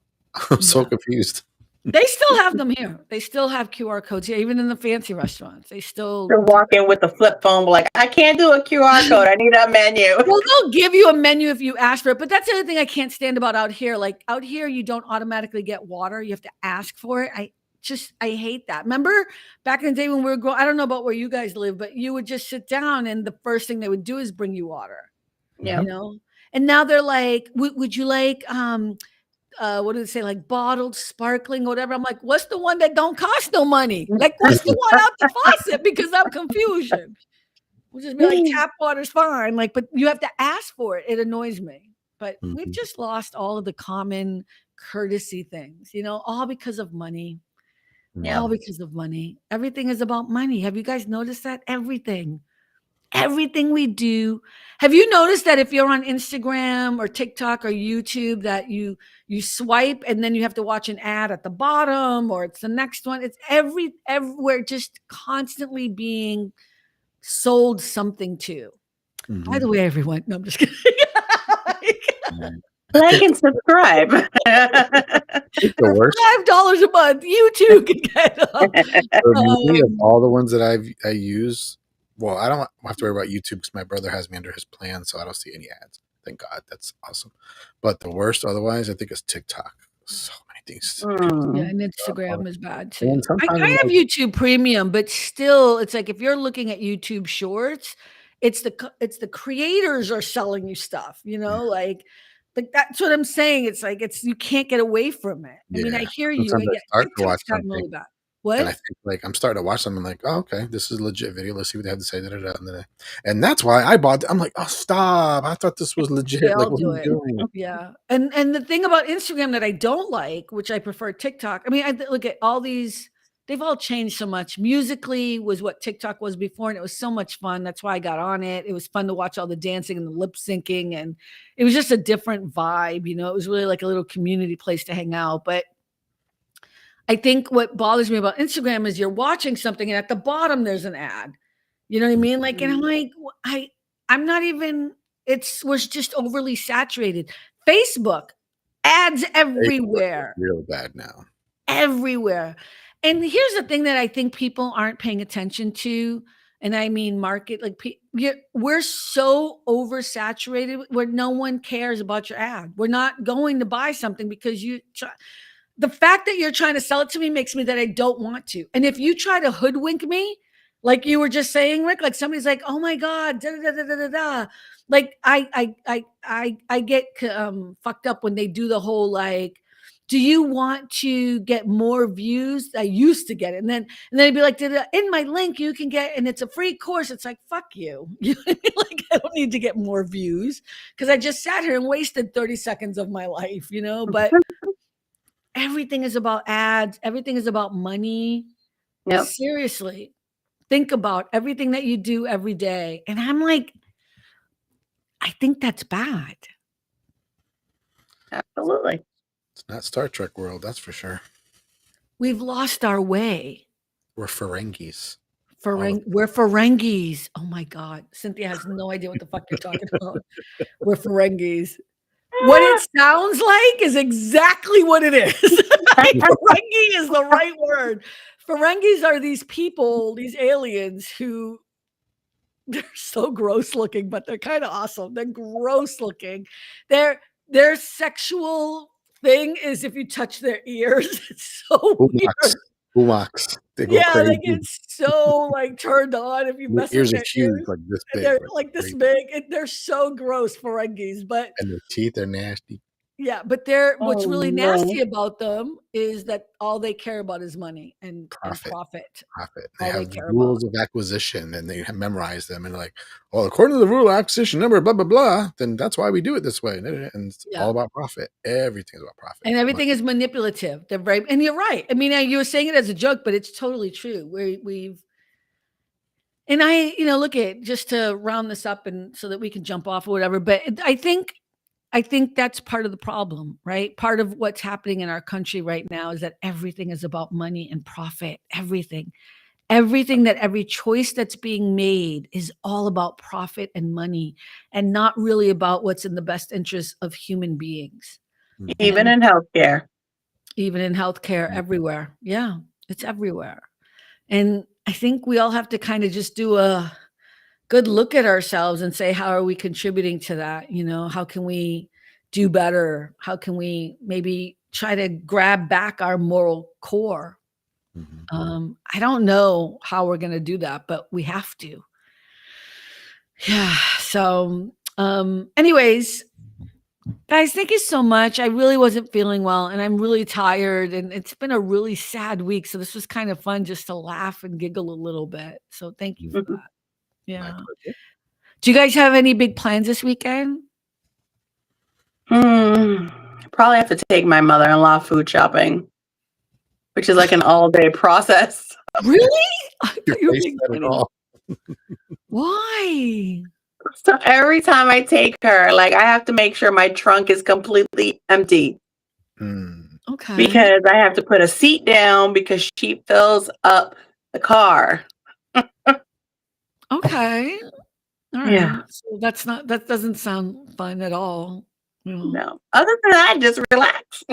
Speaker 3: I'm so confused.
Speaker 2: They still have them here. They still have QR codes here, even in the fancy restaurants. They're
Speaker 1: walking with the flip phone, like, I can't do a QR code. I need a menu.
Speaker 2: Well, they'll give you a menu if you ask for it. But that's the other thing I can't stand about out here. Like out here, you don't automatically get water. You have to ask for it. I hate that. Remember back in the day when we were growing, I don't know about where you guys live, but you would just sit down and the first thing they would do is bring you water.
Speaker 1: Yeah.
Speaker 2: And now they're like, would you like, what do they say? Like bottled, sparkling, whatever. I'm like, what's the one that don't cost no money? Like, what's the one out the faucet? Because I'm confusion. We'll just be like, tap water's fine. Like, but you have to ask for it. It annoys me. But we've just lost all of the common courtesy things, all because of money. Yeah. All because of money. Everything is about money. Have you guys noticed that? Everything. everything we do. Have you noticed that if you're on Instagram or TikTok or YouTube that you swipe and then you have to watch an ad at the bottom or it's the next one? It's everywhere, just constantly being sold something to. By the way, everyone, no, I'm just kidding.
Speaker 1: Like and subscribe.
Speaker 3: The worst.
Speaker 2: $5 a month, you too can get them.
Speaker 3: For me, of all the ones that I use, well, I don't have to worry about YouTube because my brother has me under his plan, so I don't see any ads. Thank God, that's awesome. But the worst, otherwise, I think is TikTok. So many things.
Speaker 2: Yeah, and Instagram is bad too.
Speaker 3: And sometimes
Speaker 2: I have YouTube Premium, but still, it's like if you're looking at YouTube Shorts, it's the creators are selling you stuff. You know, like that's what I'm saying. It's like you can't get away from it. I mean, I hear you.
Speaker 3: Sometimes I start to watch
Speaker 2: TikTok's gotten
Speaker 3: something,
Speaker 2: really bad. What?
Speaker 3: and I think like I'm starting to watch something. I'm like, oh, okay, this is a legit video. Let's see what they have to say. And that's why I bought. I'm like, oh, stop! I thought this was legit.
Speaker 2: They
Speaker 3: Like,
Speaker 2: all
Speaker 3: what
Speaker 2: do
Speaker 3: are you
Speaker 2: it.
Speaker 3: doing?
Speaker 2: Yeah, and the thing about Instagram that I don't like, which I prefer TikTok. I mean, I look at all these. They've all changed so much. Musically was what TikTok was before, and it was so much fun. That's why I got on it. It was fun to watch all the dancing and the lip syncing, and it was just a different vibe. You know, it was really like a little community place to hang out. But I think what bothers me about Instagram is you're watching something, and at the bottom there's an ad. You know what I mean? Like, and I'm like, I'm not even. Was just overly saturated. Facebook ads everywhere.
Speaker 3: Real bad now.
Speaker 2: Everywhere. And here's the thing that I think people aren't paying attention to, and I mean market, like we're so oversaturated where no one cares about your ad. We're not going to buy something because the fact that you're trying to sell it to me makes me that I don't want to. And if you try to hoodwink me, like you were just saying, Rick, like somebody's like, oh my God, da da da da da da. Like I get fucked up when they do the whole like, do you want to get more views? I used to get it. And then they'd be like, in my link, you can get, and it's a free course. It's like, fuck you. You know what I mean? Like, I don't need to get more views because I just sat here and wasted 30 seconds of my life, you know? But everything is about ads. Everything is about money. Yep. Seriously, think about everything that you do every day. And I'm like, I think that's bad.
Speaker 1: Absolutely.
Speaker 3: It's not Star Trek world, that's for sure.
Speaker 2: We've lost our way.
Speaker 3: We're Ferengis.
Speaker 2: We're Ferengis. Oh my God. Cynthia has no idea what the fuck you're talking about. We're Ferengis. What it sounds like is exactly what it is. Ferengi is the right word. Ferengis are these people, these aliens who they're so gross looking, but they're kind of awesome. They're gross looking. Their sexual thing is if you touch their ears. It's so weird.
Speaker 3: Humax. They go
Speaker 2: yeah,
Speaker 3: crazy.
Speaker 2: they get so like turned on if you mess with their ears.
Speaker 3: Like this big.
Speaker 2: They're like this big. They're so gross, Ferengis, but
Speaker 3: and their teeth are nasty.
Speaker 2: Yeah, but what's really nasty about them is that all they care about is money and profit.
Speaker 3: They have rules of acquisition and they memorize them and like, well, according to the rule of acquisition number, blah, blah, blah, then that's why we do it this way. And it's all about profit. Everything's about profit.
Speaker 2: And everything is manipulative. They're and you're right. I mean, you were saying it as a joke, but it's totally true. And I, look at just to round this up and so that we can jump off or whatever, but I think that's part of the problem, right? Part of what's happening in our country right now is that everything is about money and profit. Everything that every choice that's being made is all about profit and money and not really about what's in the best interest of human beings.
Speaker 1: Even in healthcare.
Speaker 2: Everywhere. Yeah, it's everywhere. And I think we all have to kind of just do a good look at ourselves and say, how are we contributing to that? How can we do better? How can we maybe try to grab back our moral core? I don't know how we're going to do that, but we have to. Yeah. So, anyways, guys, thank you so much. I really wasn't feeling well and I'm really tired and it's been a really sad week. So this was kind of fun just to laugh and giggle a little bit. So thank you for that. Yeah. Do you guys have any big plans this weekend?
Speaker 1: Probably have to take my mother-in-law food shopping, which is like an all-day process.
Speaker 2: Really?
Speaker 3: Your face said it all.
Speaker 2: Why?
Speaker 1: So every time I take her, like, I have to make sure my trunk is completely empty
Speaker 2: Okay.
Speaker 1: because I have to put a seat down because she fills up the car.
Speaker 2: Okay. All right.
Speaker 1: Yeah.
Speaker 2: So that doesn't sound fun at all.
Speaker 1: No. Other than that, just relax.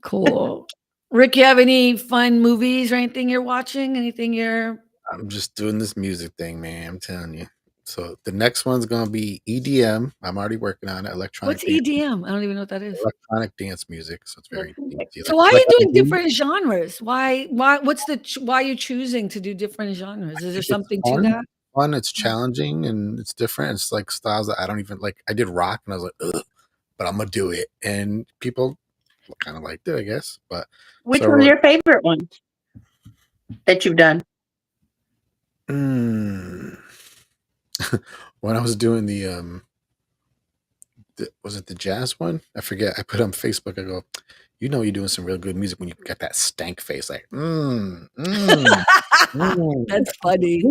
Speaker 2: Cool. Rick, you have any fun movies or anything you're watching? Anything you're
Speaker 3: I'm just doing this music thing, man. I'm telling you. So the next one's gonna be EDM. I'm already working on it.
Speaker 2: What's EDM? I don't even know what that is.
Speaker 3: Electronic dance music. So it's very fancy.
Speaker 2: So why are you doing different genres? Why why are you choosing to do different genres? Is there something to that?
Speaker 3: Fun, it's challenging and it's different. It's like styles that I don't even like. I did rock and I was like, ugh, but I'm gonna do it. And people kind of liked it, I guess. But
Speaker 1: Which one's your favorite one that you've done?
Speaker 3: When I was doing the was it the jazz one? I forget. I put on Facebook. I go, you know, you're doing some real good music when you got that stank face, like,
Speaker 2: That's funny.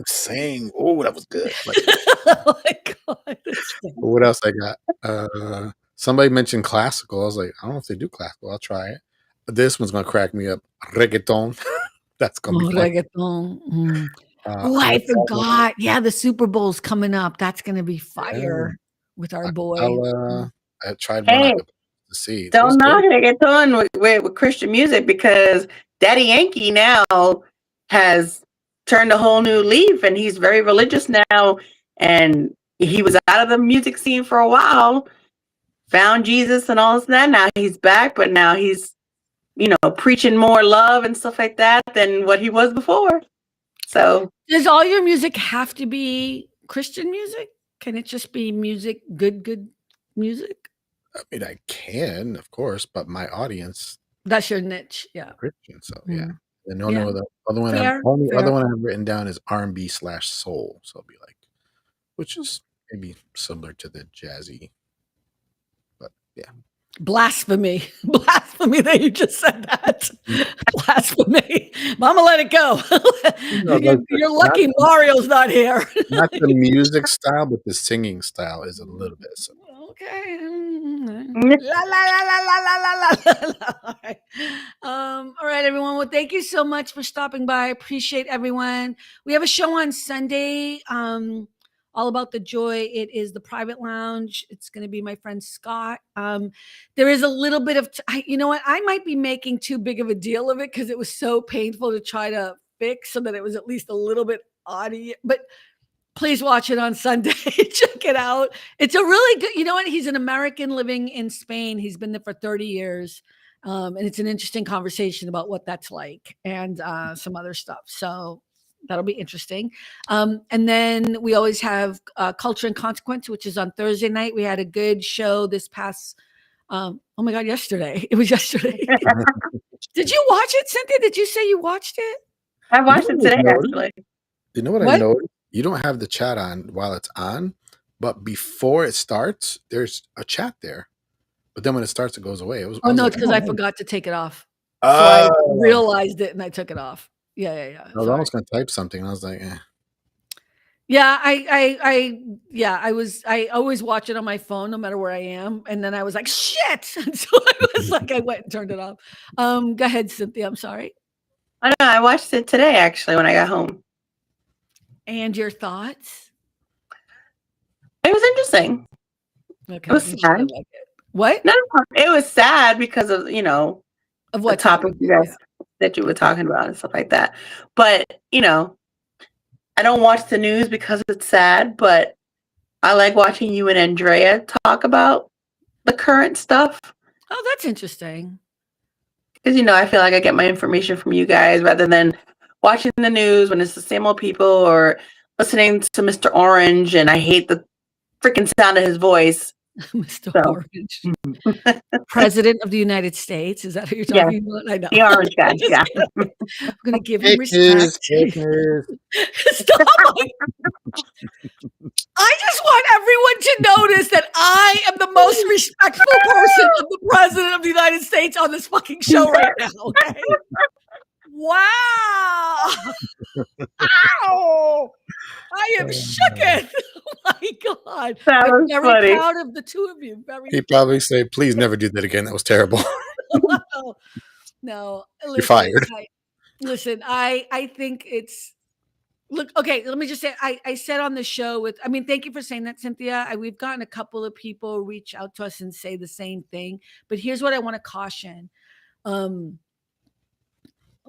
Speaker 3: Sing. Oh, that was good. Like,
Speaker 2: Oh my God.
Speaker 3: what else I got? Somebody mentioned classical. I was like, I don't know if they do classical. I'll try it. This one's gonna crack me up. Reggaeton. That's gonna be fun.
Speaker 2: Reggaeton. I forgot. Yeah, the Super Bowl's coming up. That's gonna be fire with our boy.
Speaker 3: I tried one out to see.
Speaker 1: Don't knock reggaeton with Christian music because Daddy Yankee now has turned a whole new leaf and he's very religious now. And he was out of the music scene for a while, found Jesus and all this and that. Now he's back, but now he's, preaching more love and stuff like that than what he was before. So
Speaker 2: does all your music have to be Christian music? Can it just be music, good music?
Speaker 3: I mean, I can, of course, but my audience.
Speaker 2: That's your niche, yeah.
Speaker 3: Christian, so yeah. And the other one I have written down is R&B/soul. So it'll be like, which is maybe similar to the jazzy, but yeah.
Speaker 2: Blasphemy that you just said that. Blasphemy. But I'm gonna let it go. You're lucky Mario's not here.
Speaker 3: Not the music style, but the singing style is a little bit similar.
Speaker 2: Okay. La, la, la, la, la, la, la, la. All right, everyone. Well, thank you so much for stopping by. I appreciate everyone. We have a show on Sunday. All about the joy. It is the private lounge. It's going to be my friend Scott. There is a little bit of, you know what? I might be making too big of a deal of it because it was so painful to try to fix so that it was at least a little bit audio. But please watch it on Sunday. Check it out. It's a really good, you know what? He's an American living in Spain. He's been there for 30 years. And it's an interesting conversation about what that's like and some other stuff. So that'll be interesting. And then we always have Culture and Consequence, which is on Thursday night. We had a good show this past, oh my God, yesterday. It was yesterday. Did you watch it, Cynthia? Did you say you watched it?
Speaker 1: I watched it today, actually.
Speaker 3: You know what I noticed? You don't have the chat on while it's on, but before it starts, there's a chat there. But then when it starts, it goes away.
Speaker 2: It's because I forgot to take it off. So I realized it and I took it off. Yeah.
Speaker 3: I was almost going to type something. And I was like, eh.
Speaker 2: Yeah, I always watch it on my phone, no matter where I am. And then I was like, shit. And so I went and turned it off. Go ahead, Cynthia. I'm sorry.
Speaker 1: I know. I watched it today, actually, when I got home.
Speaker 2: And your thoughts?
Speaker 1: It was interesting.
Speaker 2: Okay.
Speaker 1: It was sad.
Speaker 2: Like it. What?
Speaker 1: No, it was sad because of,
Speaker 2: of what
Speaker 1: the topic you guys that you were talking about and stuff like that. But, I don't watch the news because it's sad, but I like watching you and Andrea talk about the current stuff.
Speaker 2: Oh, that's interesting.
Speaker 1: Because, I feel like I get my information from you guys rather than watching the news when it's the same old people or listening to Mr. Orange, and I hate the freaking sound of his voice.
Speaker 2: Mr. Orange. President of the United States. Is that who you're talking about? I know.
Speaker 1: The orange guy, yeah.
Speaker 2: I'm going to give him respect. Stop. I just want everyone to notice that I am the most respectful person of the President of the United States on this fucking show right now, okay? Wow. I am shooketh. Oh my God.
Speaker 1: That
Speaker 2: But
Speaker 1: was
Speaker 2: very
Speaker 1: funny.
Speaker 2: proud of the two of you. Very
Speaker 3: He'd probably say, please never do that again. That was terrible.
Speaker 2: no.
Speaker 3: You're fired.
Speaker 2: I think it's look, okay, let me just say, I said on the show thank you for saying that, Cynthia. We've gotten a couple of people reach out to us and say the same thing, but here's what I want to caution.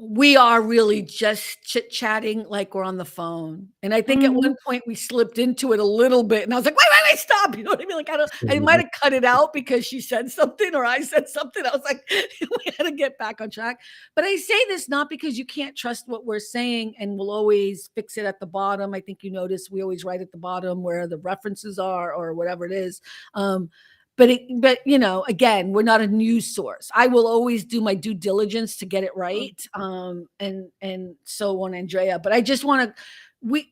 Speaker 2: We are really just chit-chatting like we're on the phone. And I think at one point we slipped into it a little bit and I was like, wait, stop. You know what I mean? Like, I might've cut it out because she said something or I said something. I was like, we had to get back on track. But I say this not because you can't trust what we're saying and we'll always fix it at the bottom. I think you notice we always write at the bottom where the references are or whatever it is. But you know, again, we're not a news source. I will always do my due diligence to get it right. And so on Andrea, but I just want to,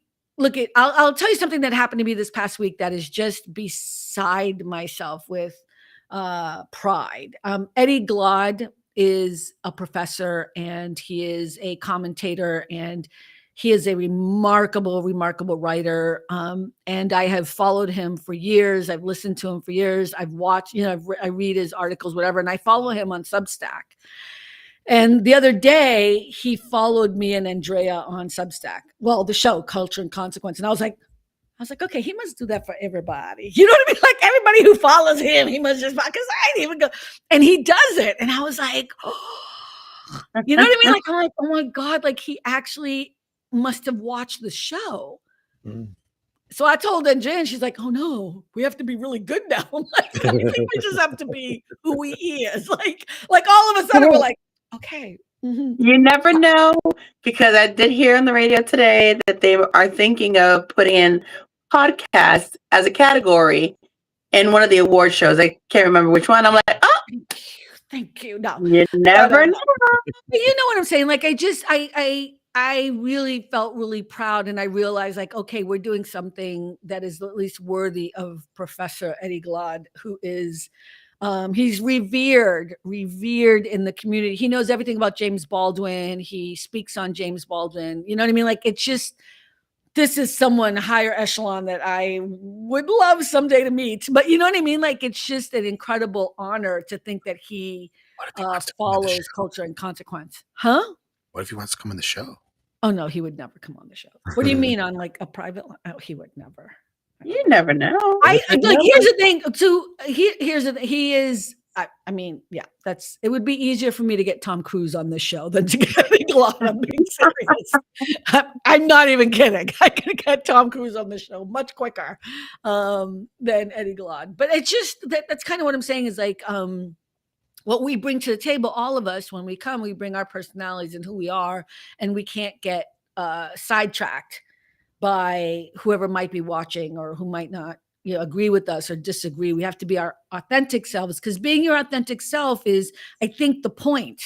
Speaker 2: I'll tell you something that happened to me this past week that is just beside myself with pride. Eddie Glaude is a professor and he is a commentator and he is a remarkable writer. And I have followed him for years. I've listened to him for years. I've watched, I read his articles, whatever, and I follow him on Substack. And the other day, he followed me and Andrea on Substack. Well, the show, Culture and Consequence. And I was like, okay, he must do that for everybody. You know what I mean? Like everybody who follows him, he must just, because I didn't even go. And he does it. And I was like, oh, you know what I mean? Like, I'm like, oh my God, like he actually must have watched the show. So I told Andrea and she's like, oh no, we have to be really good now. I'm like, I think we just have to be who he is. Like all of a sudden we're like, okay.
Speaker 1: You never know, because I did hear on the radio today that they are thinking of putting in podcast as a category in one of the award shows. I can't remember which one. I'm like, oh,
Speaker 2: thank you. No,
Speaker 1: you never know.
Speaker 2: You know what I'm saying? Like, I really felt really proud, and I realized, like, okay, we're doing something that is at least worthy of Professor Eddie Glaude, who is. He's revered in the community. He knows everything about James Baldwin. He speaks on James Baldwin. You know what I mean? Like, it's just, this is someone higher echelon that I would love someday to meet. But you know what I mean? Like, it's just an incredible honor to think that he follows Culture and Consequence. Huh?
Speaker 3: What if he wants to come on the show?
Speaker 2: Oh, no, he would never come on the show. What do you mean on like a private? Oh, he would never.
Speaker 1: You never know.
Speaker 2: Here's the thing. Here's the thing. He is. I mean, yeah. It would be easier for me to get Tom Cruise on this show than to get Eddie Glaude. I'm being serious. I'm not even kidding. I can get Tom Cruise on the show much quicker than Eddie Glaude. But it's just that's kind of what I'm saying is like what we bring to the table. All of us, when we come, we bring our personalities and who we are, and we can't get sidetracked by whoever might be watching or who might not, agree with us or disagree. We have to be our authentic selves, because being your authentic self is, I think, the point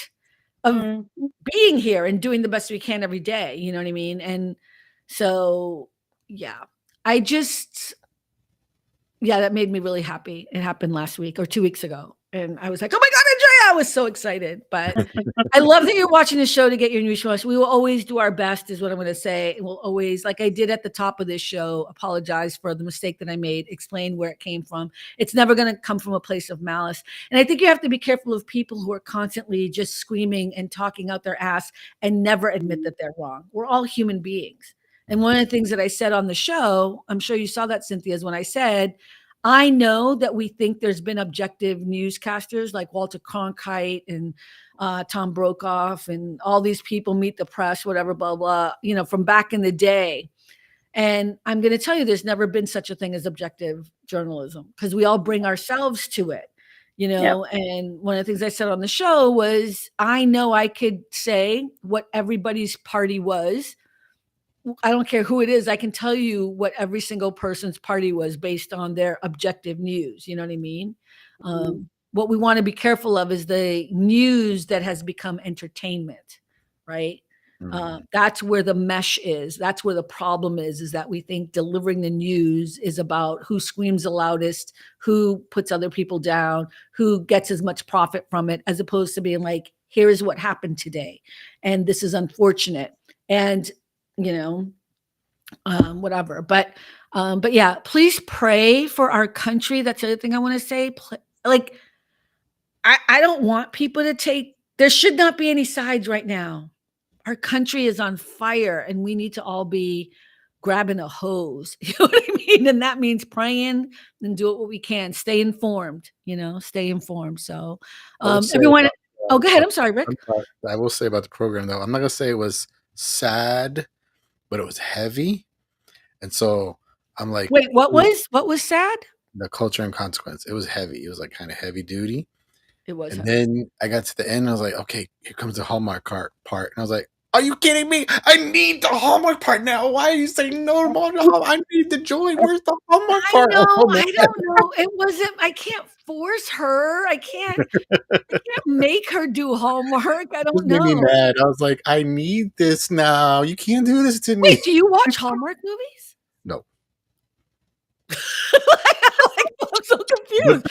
Speaker 2: of being here and doing the best we can every day. You know what I mean? And so, yeah, that made me really happy. It happened last week or 2 weeks ago. And I was like, oh my God, Andrea, I was so excited. But I love that you're watching the show to get your news from us. We will always do our best is what I'm going to say. And we'll always, like I did at the top of this show, apologize for the mistake that I made, explain where it came from. It's never going to come from a place of malice. And I think you have to be careful of people who are constantly just screaming and talking out their ass and never admit that they're wrong. We're all human beings. And one of the things that I said on the show, I'm sure you saw that, Cynthia, is when I said, I know that we think there's been objective newscasters like Walter Cronkite and Tom Brokaw and all these people, Meet the Press, whatever, blah, blah, from back in the day. And I'm going to tell you, there's never been such a thing as objective journalism, because we all bring ourselves to it, Yep. And one of the things I said on the show was, I know I could say what everybody's party was. I don't care who it is. I can tell you what every single person's party was based on their objective news. You know what I mean? What we want to be careful of is the news that has become entertainment, right? That's where the mesh is. That's where the problem is that we think delivering the news is about who screams the loudest, who puts other people down, who gets as much profit from it, as opposed to being like, here is what happened today. And this is unfortunate. And whatever. But yeah, please pray for our country. That's the other thing I want to say. Like, I don't want people to take, there should not be any sides right now. Our country is on fire and we need to all be grabbing a hose. You know what I mean? And that means praying and do what we can. Stay informed, stay informed. So everyone, go ahead. I'm sorry, Rick.
Speaker 3: I will say about the program though, I'm not going to say it was sad, but it was heavy. And so I'm like,
Speaker 2: wait, what was sad?
Speaker 3: The Culture and Consequence. It was heavy. It was like kind of heavy duty.
Speaker 2: It was.
Speaker 3: And then I got to the end. And I was like, okay, here comes the Hallmark part. And I was like, are you kidding me? I need the Hallmark part now. Why are you saying no to Hallmark? I need the joy. Where's the Hallmark part?
Speaker 2: I don't know. It wasn't. I can't force her. I can't make her do homework. I don't know.
Speaker 3: Made me mad. I was like, I need this now. You can't do this to me.
Speaker 2: Wait, do you watch Hallmark movies?
Speaker 3: No.
Speaker 2: I'm so confused.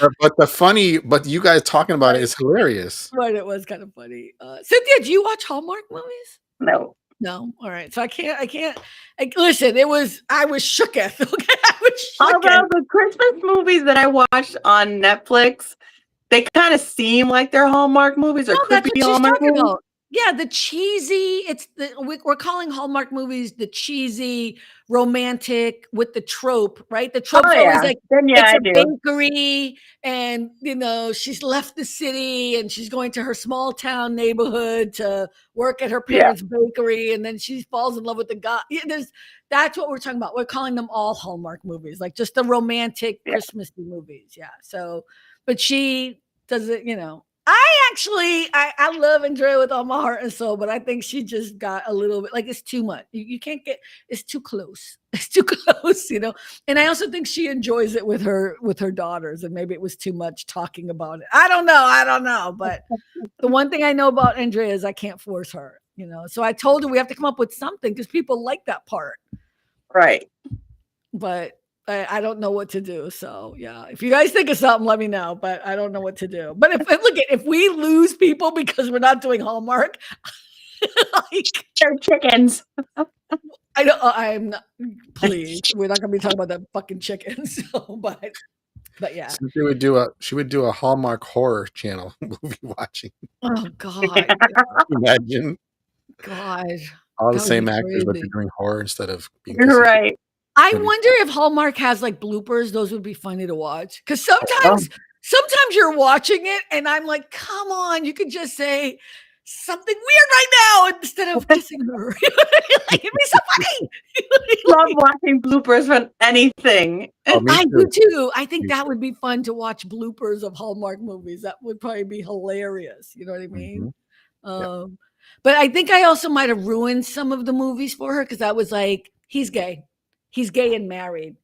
Speaker 3: But you guys talking about it is hilarious.
Speaker 2: Right, it was kind of funny. Cynthia, do you watch Hallmark movies?
Speaker 1: No.
Speaker 2: All right. So I can't. Listen, I was shooketh. Okay,
Speaker 1: Although the Christmas movies that I watched on Netflix, they kind of seem like they're Hallmark movies or could be Hallmark movies. About.
Speaker 2: Yeah, the cheesy. We're calling Hallmark movies the cheesy, romantic with the trope, right? The trope always like it's a bakery, and she's left the city and she's going to her small town neighborhood to work at her parents' bakery, and then she falls in love with the guy. That's what we're talking about. We're calling them all Hallmark movies, like just the romantic Christmassy movies. Yeah. So, but she does it, I love Andrea with all my heart and soul, but I think she just got a little bit, like, it's too much. You can't it's too close. It's too close, And I also think she enjoys it with her daughters, and maybe it was too much talking about it. I don't know. But the one thing I know about Andrea is I can't force her, So I told her we have to come up with something because people like that part.
Speaker 1: Right.
Speaker 2: But I don't know what to do. So yeah, if you guys think of something, let me know. But I don't know what to do. But if we lose people because we're not doing Hallmark,
Speaker 1: they're chickens.
Speaker 2: I'm not. Please, we're not going to be talking about that fucking chicken. So, but yeah,
Speaker 3: so she would do a Hallmark horror channel movie watching.
Speaker 2: Oh God!
Speaker 3: Imagine.
Speaker 2: God.
Speaker 3: All the same actors, but they're doing horror instead of being
Speaker 1: right.
Speaker 2: I wonder if Hallmark has like bloopers. Those would be funny to watch. Because sometimes you're watching it and I'm like, come on, you could just say something weird right now instead of kissing her. Like, it'd be so funny.
Speaker 1: Love watching bloopers from anything.
Speaker 2: I do too. I think that would be fun to watch bloopers of Hallmark movies. That would probably be hilarious. You know what I mean? Mm-hmm. But I think I also might have ruined some of the movies for her because I was like, he's gay. He's gay and married.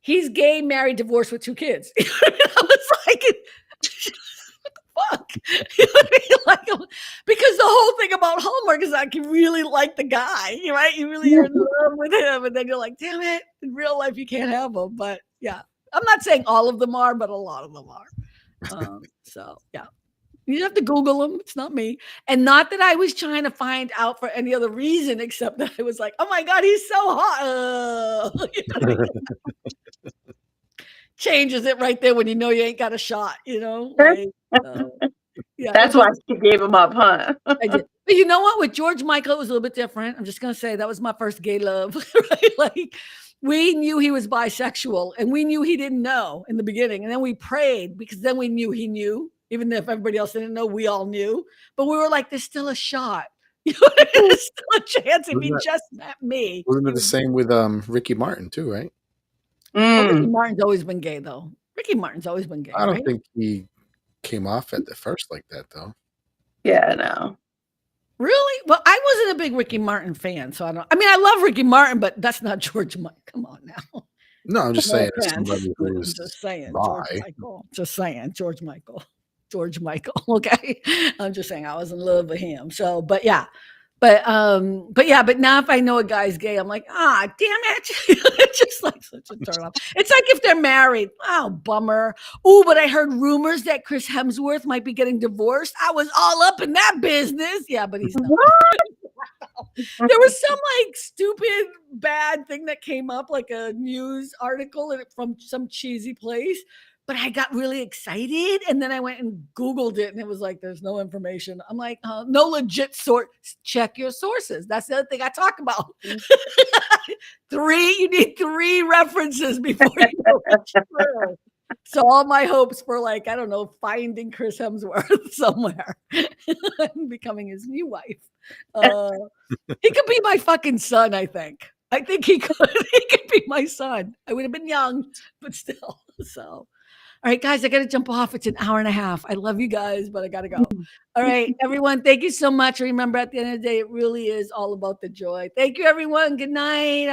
Speaker 2: He's gay, married, divorced with 2 kids. I was like, what the fuck? You know what I mean? Like, because the whole thing about Hallmark is like you really like the guy, right? You really are in love with him. And then you're like, damn it, in real life you can't have him. But yeah, I'm not saying all of them are, but a lot of them are. So yeah. You have to Google them. It's not me. And not that I was trying to find out for any other reason, except that I was like, oh my God, he's so hot. Changes it right there when you know you ain't got a shot, Like, yeah.
Speaker 1: That's why she gave him up, huh?
Speaker 2: I did. But you know what? With George Michael, it was a little bit different. I'm just going to say that was my first gay love. Right? Like, we knew he was bisexual and we knew he didn't know in the beginning. And then we prayed because then we knew he knew. Even if everybody else didn't know, we all knew. But we were like, there's still a shot. There's still a chance if he just met me.
Speaker 3: Wasn't it the same with Ricky Martin too, right?
Speaker 2: Well, Ricky Martin's always been gay, though. Ricky Martin's always been gay.
Speaker 3: I don't think he came off at the first like that, though.
Speaker 1: Yeah, no.
Speaker 2: Really? Well, I wasn't a big Ricky Martin fan, so I love Ricky Martin, but that's not George Michael. Come on now.
Speaker 3: No, I'm just saying. Somebody
Speaker 2: who's just saying, George Michael. Just saying, George Michael. George Michael. Okay. I'm just saying I was in love with him. So, but yeah. But now if I know a guy's gay, I'm like, damn it. It's just like such a turn off. It's like if they're married. Oh, bummer. Oh, but I heard rumors that Chris Hemsworth might be getting divorced. I was all up in that business. Yeah, but he's not. There was some like stupid bad thing that came up, like a news article from some cheesy place. But I got really excited, and then I went and Googled it, and it was like, there's no information. I'm like, no legit source. Check your sources. That's the other thing I talk about. You need 3 references before you know it's true. So all my hopes for, like, I don't know, finding Chris Hemsworth somewhere and becoming his new wife. He could be my fucking son, I think. I think he could. He could be my son. I would have been young, but still. So. All right, guys, I got to jump off. It's an hour and a half. I love you guys, but I got to go. All right, everyone, thank you so much. Remember, at the end of the day, it really is all about the joy. Thank you, everyone. Good night.